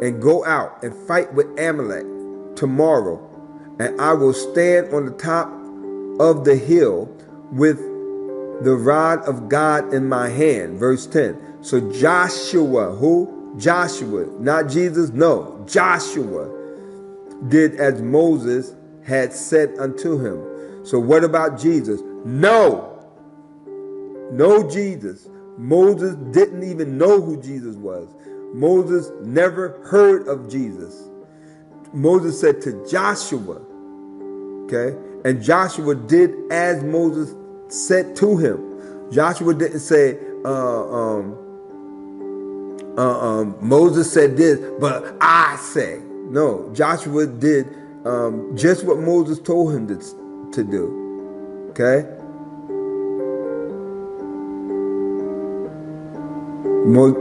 and go out and fight with Amalek tomorrow, and I will stand on the top of the hill with the rod of God in my hand. Verse 10. So Joshua, who? Joshua, not Jesus, no, Joshua did as Moses had said unto him. So what about Jesus? No Jesus. Moses didn't even know who Jesus was. Moses never heard of Jesus. Moses said to Joshua, okay, and Joshua did as Moses said to him. Joshua didn't say, Moses said this, but I say. No, Joshua did just what Moses told him to do. Okay?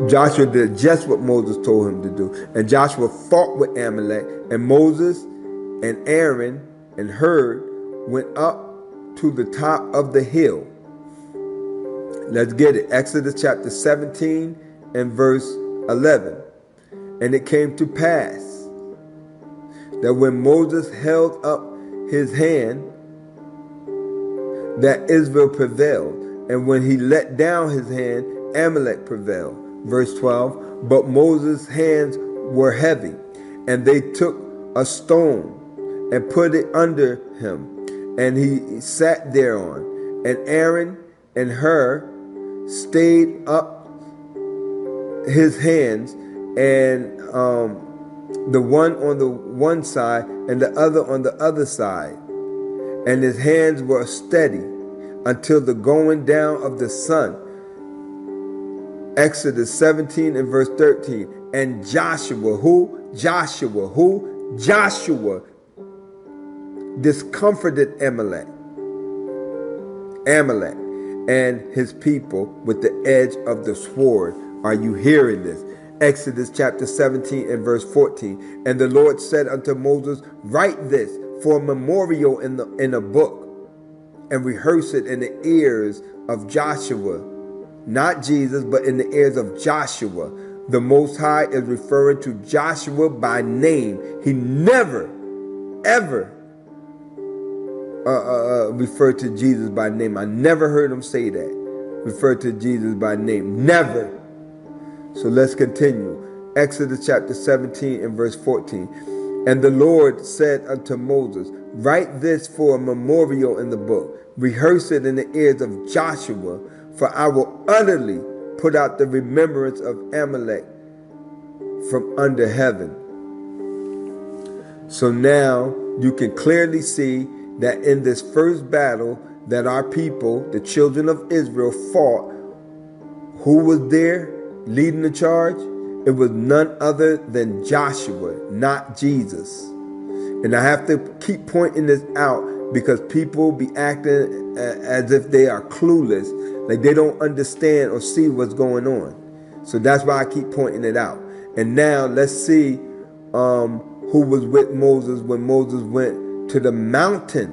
Joshua did just what Moses told him to do. And Joshua fought with Amalek, and Moses and Aaron and Hur went up to the top of the hill. Let's get it. Exodus chapter 17 and verse 11. And it came to pass that when Moses held up his hand, that Israel prevailed. And when he let down his hand, Amalek prevailed. Verse 12. But Moses' hands were heavy, and they took a stone and put it under him, and he sat thereon. And Aaron and Hur stayed up his hands, and the one on the one side and the other on the other side. And his hands were steady until the going down of the sun. Exodus 17 and verse 13. And Joshua, who? Joshua, who? Joshua discomforted Amalek and his people with the edge of the sword. Are you hearing this? Exodus chapter 17 and verse 14. And the Lord said unto Moses, write this for a memorial in a book, and rehearse it in the ears of Joshua. Not Jesus, but in the ears of Joshua. The Most High is referring to Joshua by name. He never, ever referred to Jesus by name. I never heard him say that. Refer to Jesus by name. Never. So let's continue. Exodus chapter 17 and verse 14. And the Lord said unto Moses, write this for a memorial in the book. Rehearse it in the ears of Joshua, for I will utterly put out the remembrance of Amalek from under heaven. So now you can clearly see that in this first battle that our people, the children of Israel, fought, who was there leading the charge? It was none other than Joshua, not Jesus. And I have to keep pointing this out because people be acting as if they are clueless, like they don't understand or see what's going on. So that's why I keep pointing it out. And now let's see who was with Moses when Moses went to the mountain.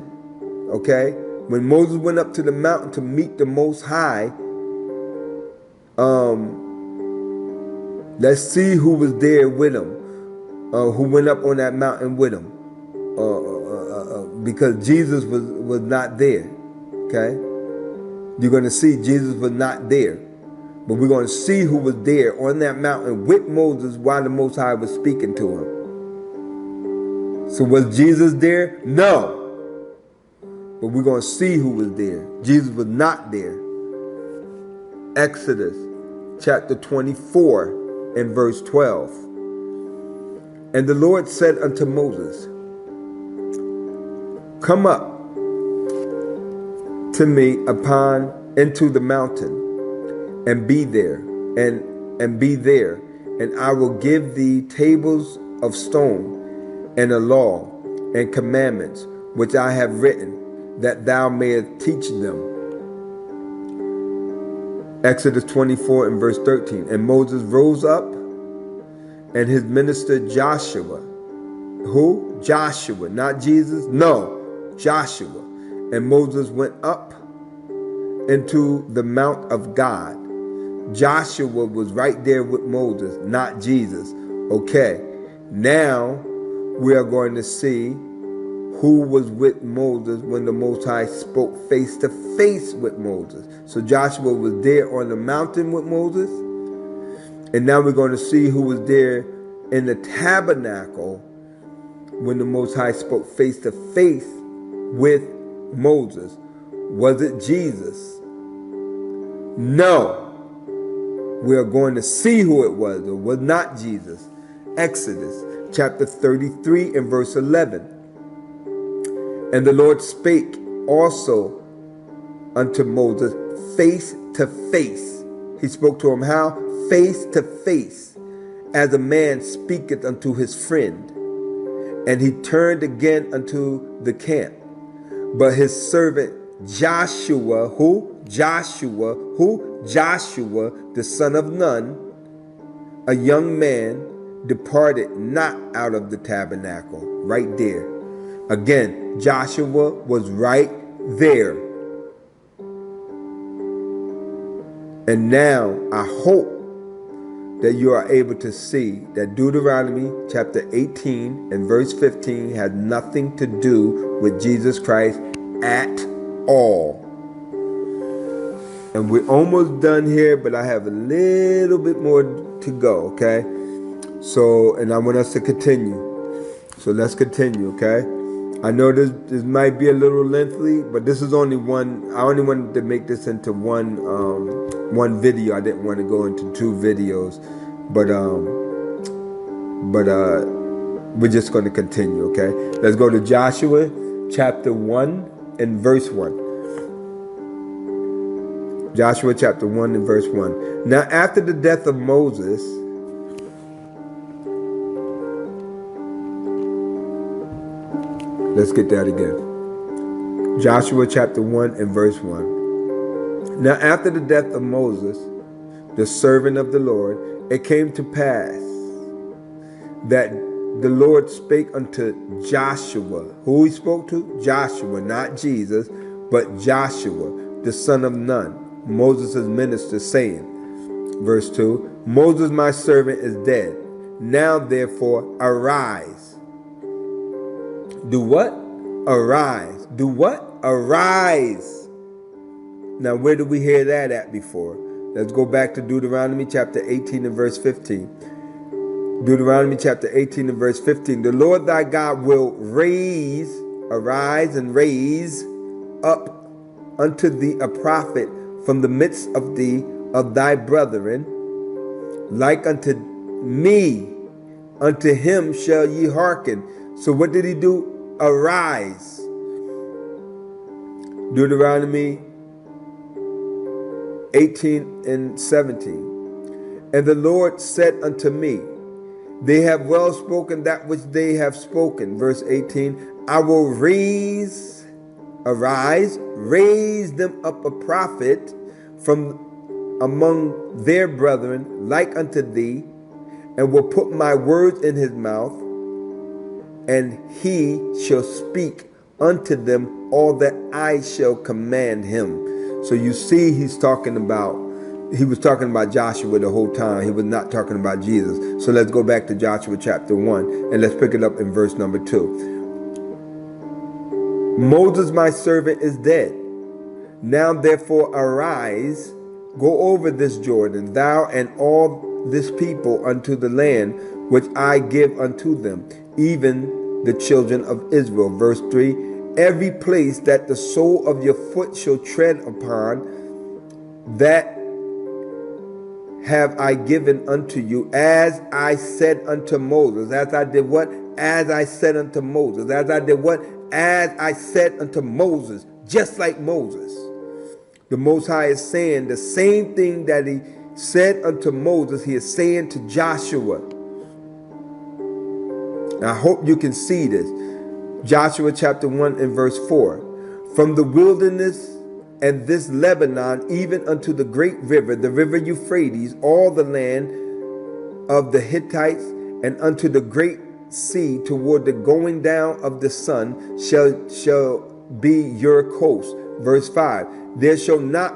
Okay? When Moses went up to the mountain to meet the Most High, let's see who was there with him, who went up on that mountain with him, because Jesus was not there. Okay? You're going to see Jesus was not there. But we're going to see who was there on that mountain with Moses while the Most High was speaking to him. So was Jesus there? No. But we're going to see who was there. Jesus was not there. Exodus chapter 24 and verse 12. And the Lord said unto Moses, come up to me into the mountain, and be there, and be there, and I will give thee tables of stone, and a law, and commandments, which I have written, that thou mayest teach them. Exodus 24 and verse 13. And Moses rose up, and his minister Joshua. Who? Joshua, not Jesus. No, Joshua. And Moses went up into the mount of God. Joshua was right there with Moses, not Jesus. Okay, now we are going to see who was with Moses when the Most High spoke face to face with Moses. So Joshua was there on the mountain with Moses. And now we're going to see who was there in the tabernacle when the Most High spoke face to face with Moses. Was it Jesus? No. We are going to see who it was. It was not Jesus. Exodus chapter 33 and verse 11. And the Lord spake also unto Moses face to face. He spoke to him how? Face to face, as a man speaketh unto his friend. And he turned again unto the camp. But his servant Joshua, who? Joshua, the son of Nun, a young man, departed not out of the tabernacle. Right there. Again, Joshua was right there. And now I hope that you are able to see that Deuteronomy chapter 18 and verse 15 has nothing to do with Jesus Christ at all. And we're almost done here, but I have a little bit more to go, okay? So, and I want us to continue. So let's continue, okay? I know this might be a little lengthy, but this is only one. I only wanted to make this into one video. I didn't want to go into two videos, but we're just going to continue, okay? Let's go to Joshua chapter 1 and verse 1. Joshua chapter 1 and verse 1. Now after the death of Moses, let's get that again. Joshua chapter 1 and verse 1. Now after the death of Moses, the servant of the Lord, it came to pass that the Lord spake unto Joshua. Who he spoke to? Joshua, not Jesus, but Joshua, the son of Nun, Moses' minister, saying, verse 2, Moses my servant is dead. Now therefore arise. Do what? Arise. Do what? Arise. Now where did we hear that at before? Let's go back to Deuteronomy chapter 18 and verse 15. Deuteronomy chapter 18 and verse 15. The Lord thy God will arise and raise up unto thee a prophet from the midst of thee, of thy brethren, like unto me, unto him shall ye hearken. So what did he do? Arise. Deuteronomy 18 and 17. And the Lord said unto me, they have well spoken that which they have spoken. Verse 18, I will raise them up a prophet from among their brethren, like unto thee, and will put my words in his mouth, and he shall speak unto them all that I shall command him. So you see, he was talking about Joshua the whole time. He was not talking about Jesus. So let's go back to Joshua chapter 1, and let's pick it up in verse number 2. Moses my servant is dead. Now therefore arise, go over this Jordan, thou and all this people, unto the land which I give unto them, even the children of Israel. Verse 3, every place that the sole of your foot shall tread upon, that have I given unto you, as I said unto Moses. As I did what? As I said unto Moses. As I did what? As I said unto Moses. Just like Moses. The Most High is saying the same thing that he said unto Moses, he is saying to Joshua. I hope you can see this. Joshua chapter 1 and verse 4. From the wilderness and this Lebanon, even unto the great river, the river Euphrates, all the land of the Hittites, and unto the great sea toward the going down of the sun shall be your coast. Verse 5. There shall not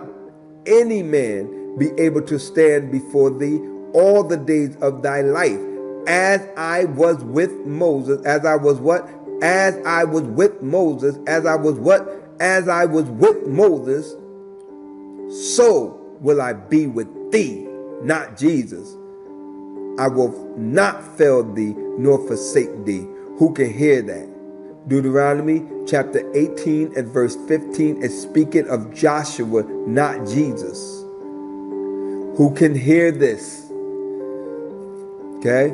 any man be able to stand before thee all the days of thy life, as I was with Moses. As I was what? As I was with Moses. As I was what? As I was with Moses, so will I be with thee. Not Jesus. I will not fail thee nor forsake thee. Who can hear that? Deuteronomy chapter 18 and verse 15 is speaking of Joshua, not Jesus. Who can hear this? Okay.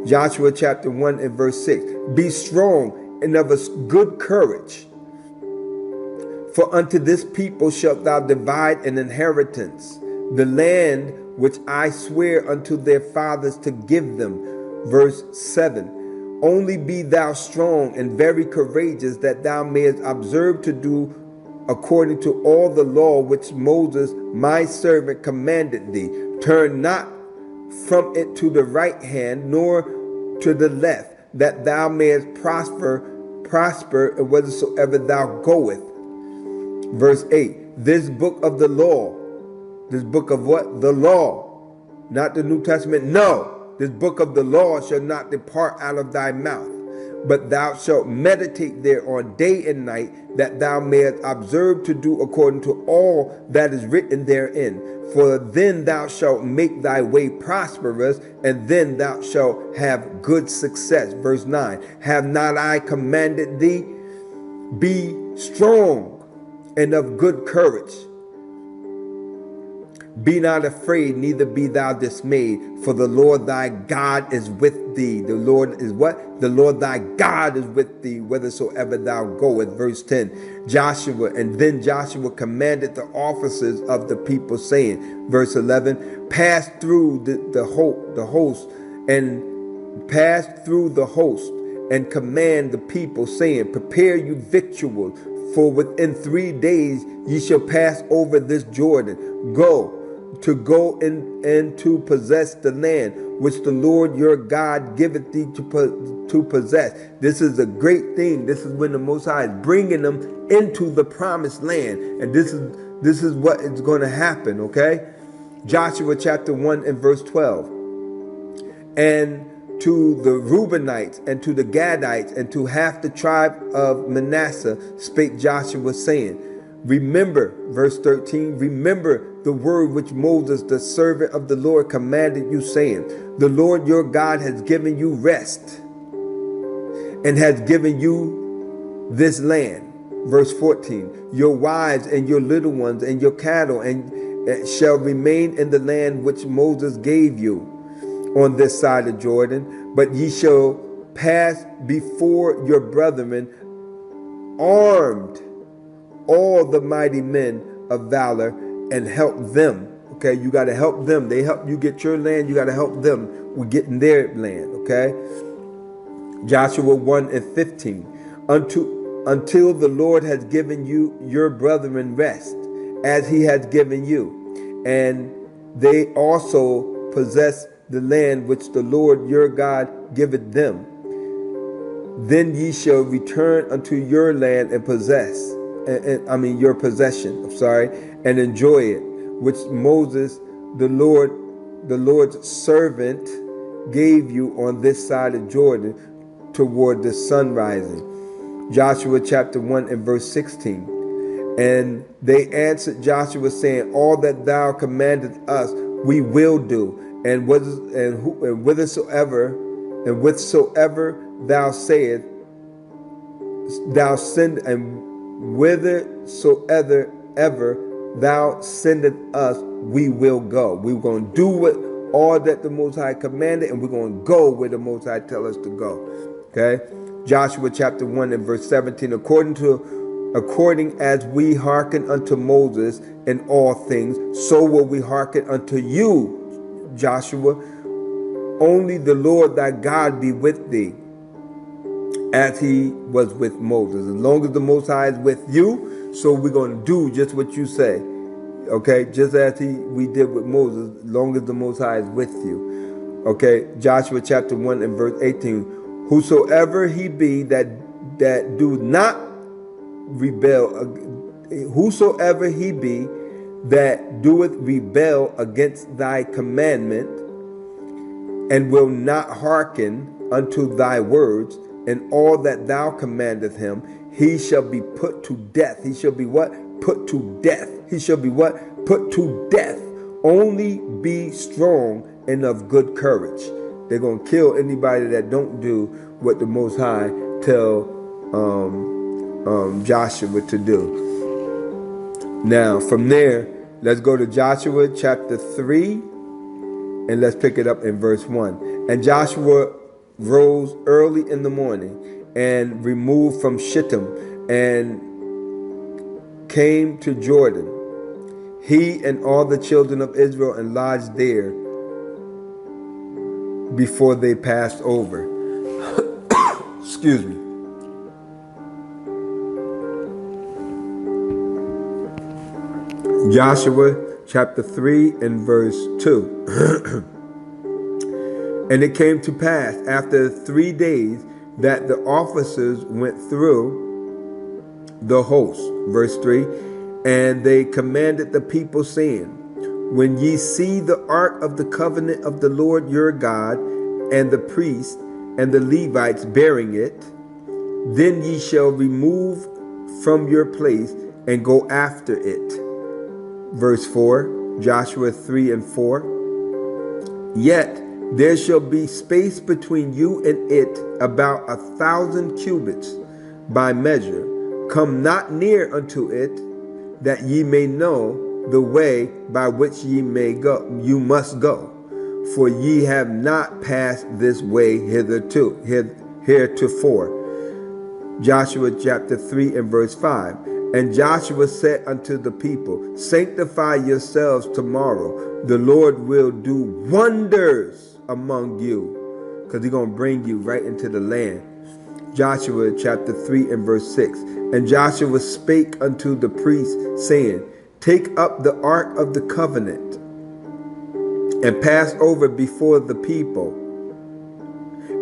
Joshua chapter 1 and verse 6. Be strong and of a good courage. For unto this people shalt thou divide an inheritance, the land which I swear unto their fathers to give them. Verse 7. Only be thou strong and very courageous, that thou mayest observe to do according to all the law which Moses my servant commanded thee. Turn not from it to the right hand, nor to the left, that thou mayest prosper in whithersoever thou goest. Verse 8, this book of the law, this book of what? The law, not the New Testament. No, this book of the law shall not depart out of thy mouth, but thou shalt meditate thereon day and night, that thou mayest observe to do according to all that is written therein. For then thou shalt make thy way prosperous, and then thou shalt have good success. Verse 9, have not I commanded thee? Be strong and of good courage. Be not afraid, neither be thou dismayed, for the Lord thy God is with thee. The Lord is what? The Lord thy God is with thee, whithersoever thou goest. Verse 10, Joshua, and then Joshua commanded the officers of the people, saying, verse 11, pass through the host, and command the people, saying, prepare you victuals, for within 3 days ye shall pass over this Jordan. Go and to possess the land which the Lord your God giveth thee to possess. This is a great thing. This is when the Most High is bringing them into the promised land, and this is what is going to happen. Okay, Joshua chapter 1 and verse 12. And to the Reubenites and to the Gadites and to half the tribe of Manasseh spake Joshua, saying, remember, verse 13, remember the word which Moses, the servant of the Lord, commanded you, saying, the Lord your God has given you rest and has given you this land. Verse 14, your wives and your little ones and your cattle and shall remain in the land which Moses gave you on this side of Jordan, but ye shall pass before your brethren armed, all the mighty men of valor, and help them. Okay, you got to help them. They help you get your land. You got to help them with getting their land. Okay, Joshua 1:15. Until the Lord has given you your brethren rest, as he has given you, and they also possess the land which the Lord your God giveth them. Then ye shall return unto your land and possess, your possession, and enjoy it, which Moses, the Lord's servant, gave you on this side of Jordan toward the sun rising. Joshua chapter 1 and verse 16. And they answered Joshua, saying, all that thou commandest us, we will do, and whithersoever thou sayest, thou send, and whithersoever thou sendest us, we will go. We're going to do what all that the Most High commanded, and we're going to go where the Most High tell us to go. Okay, Joshua chapter 1 and verse 17. According as we hearken unto Moses in all things, so will we hearken unto you, Joshua. Only the Lord thy God be with thee, as he was with Moses. As long as the Most High is with you, so we're going to do just what you say. Okay, just as we did with Moses, as long as the Most High is with you. Okay, Joshua chapter 1 and verse 18. Whosoever he be that do not rebel, whosoever he be that doeth rebel against thy commandment, and will not hearken unto thy words, and all that thou commandest him, he shall be put to death. He shall be what? Put to death. He shall be what? Put to death. Only be strong and of good courage. They're going to kill anybody that don't do what the Most High tell Joshua to do. Now, from there, let's go to Joshua chapter 3, and let's pick it up in verse 1. And Joshua rose early in the morning and removed from Shittim and came to Jordan, he and all the children of Israel, and lodged there before they passed over. Excuse me. Joshua chapter 3 and verse 2. And it came to pass after 3 days that the officers went through the host. Verse 3. And they commanded the people, saying, when ye see the ark of the covenant of the Lord your God, and the priests and the Levites bearing it, then ye shall remove from your place and go after it. Verse 4, Joshua 3 and 4. Yet there shall be space between you and it about 1,000 cubits by measure. Come not near unto it, that ye may know the way by which ye may go. You must go, for ye have not passed this way heretofore. Joshua chapter 3 and verse 5. And Joshua said unto the people, sanctify yourselves tomorrow. The Lord will do wonders among you, because he's going to bring you right into the land. Joshua chapter 3 and verse 6. And Joshua spake unto the priests, saying, take up the ark of the covenant, and pass over before the people.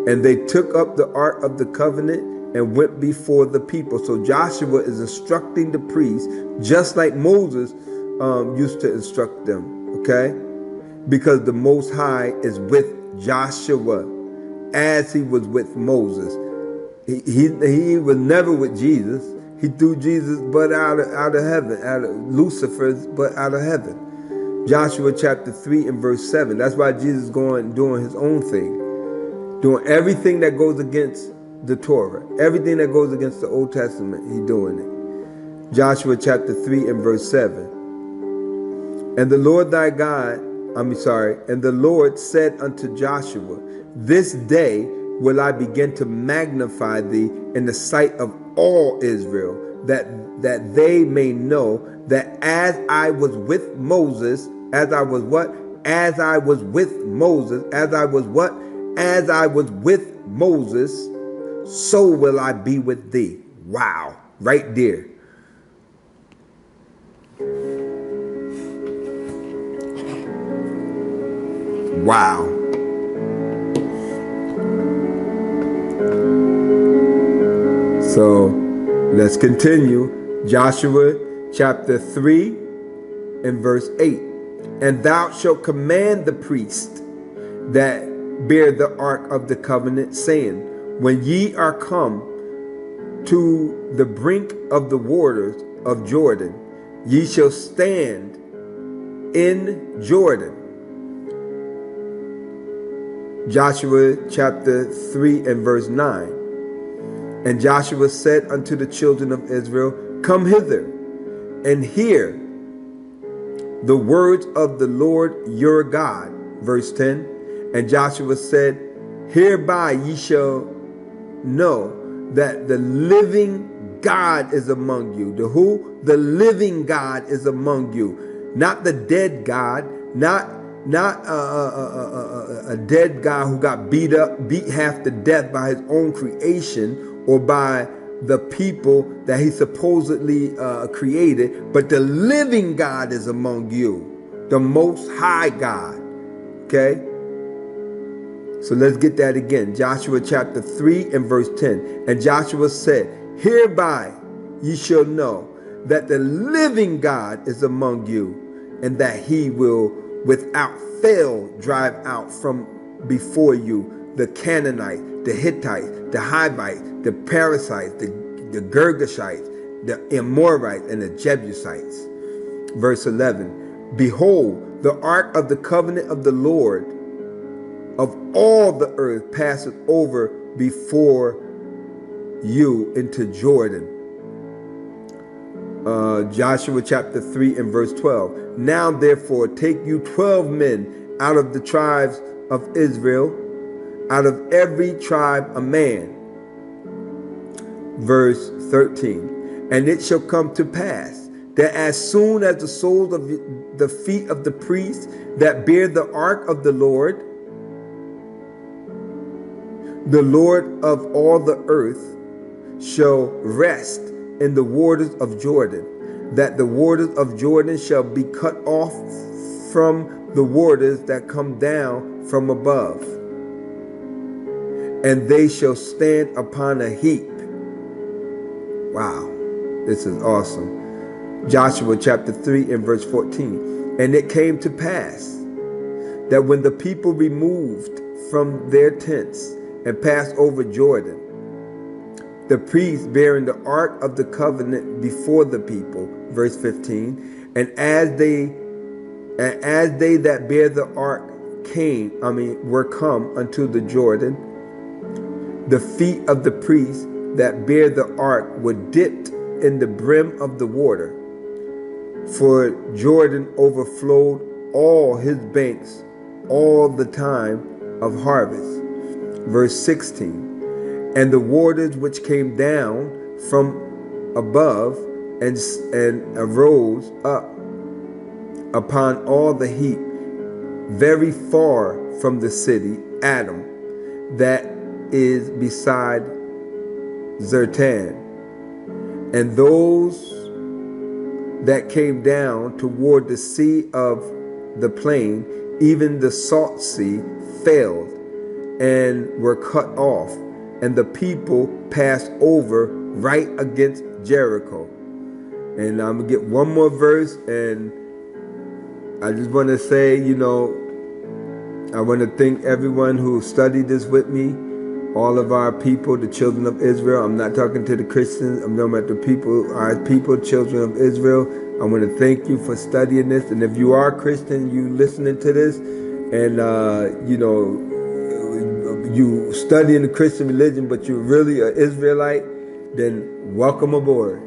And they took up the ark of the covenant and went before the people. So Joshua is instructing the priests just like Moses used to instruct them, okay? Because the Most High is with Joshua as he was with Moses. He was never with Jesus. He threw Jesus' butt out of heaven, out of Lucifer's butt out of heaven. Joshua chapter 3 and verse 7. That's why Jesus is going doing his own thing. Doing everything that goes against the Torah. Everything that goes against the Old Testament, he's doing it. Joshua chapter 3 and verse 7. And the Lord thy God, and the Lord said unto Joshua, this day will I begin to magnify thee in the sight of all Israel, that they may know that as I was with Moses, as I was what? As I was with Moses, as I was what? As I was with Moses, so will I be with thee. Wow, right there. Wow. So let's continue. Joshua chapter 3 and verse 8. And thou shalt command the priest that bear the ark of the covenant, saying, when ye are come to the brink of the waters of Jordan, ye shall stand in Jordan. Joshua chapter 3 and verse 9. And Joshua said unto the children of Israel, come hither and hear the words of the Lord your God. Verse 10. And Joshua said, hereby ye shall know that the living God is among you. The who? The living God is among you. Not the dead God, not a dead guy who got beat half to death by his own creation or by the people that he supposedly created, but the living God is among you, the Most High God. Okay? So let's get that again. Joshua chapter 3 and verse 10. And Joshua said, hereby ye shall know that the living God is among you, and that he will without fail drive out from before you the Canaanites, the Hittites, the Hivites, the Perizzites, the Girgashites, the Amorites, and the Jebusites. Verse 11. Behold, the ark of the covenant of the Lord of all the earth passeth over before you into Jordan. Joshua chapter 3 and verse 12. Now therefore take you 12 men out of the tribes of Israel, out of every tribe a man. Verse 13. And it shall come to pass that as soon as the soles of the feet of the priests that bear the ark of the Lord of all the earth, shall rest in the waters of Jordan, that the waters of Jordan shall be cut off from the waters that come down from above, and they shall stand upon a heap. Wow, this is awesome. Joshua chapter 3 and verse 14. And it came to pass that when the people removed from their tents and passed over Jordan, the priests bearing the ark of the covenant before the people. Verse 15. And as they that bear the ark were come unto the Jordan, the feet of the priests that bear the ark were dipped in the brim of the water, for Jordan overflowed all his banks all the time of harvest. Verse 16. And the waters which came down from above and arose up upon all the heap, very far from the city, Adam, that is beside Zertan. And those that came down toward the sea of the plain, even the salt sea, failed and were cut off. And the people passed over right against Jericho. And I'm going to get one more verse. And I just want to say, I want to thank everyone who studied this with me. All of our people, the children of Israel. I'm not talking to the Christians. I'm talking about the people, our people, children of Israel. I want to thank you for studying this. And if you are Christian, you listening to this, and, you studying the Christian religion, but you're really an Israelite, then welcome aboard.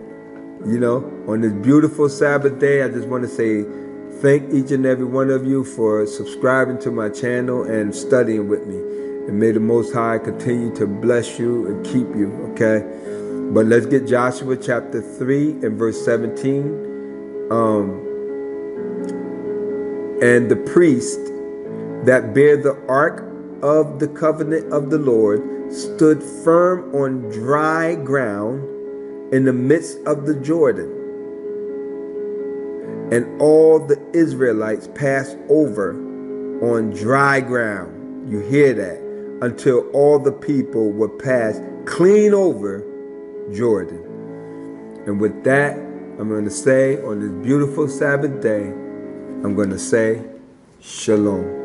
On this beautiful Sabbath day, I just want to say thank each and every one of you for subscribing to my channel and studying with me. And may the Most High continue to bless you and keep you, okay? But let's get Joshua chapter 3 and verse 17. And the priest that bare the ark of the covenant of the Lord stood firm on dry ground in the midst of the Jordan. And all the Israelites passed over on dry ground. You hear that? Until all the people were passed clean over Jordan. And with that, I'm going to say on this beautiful Sabbath day, I'm going to say Shalom.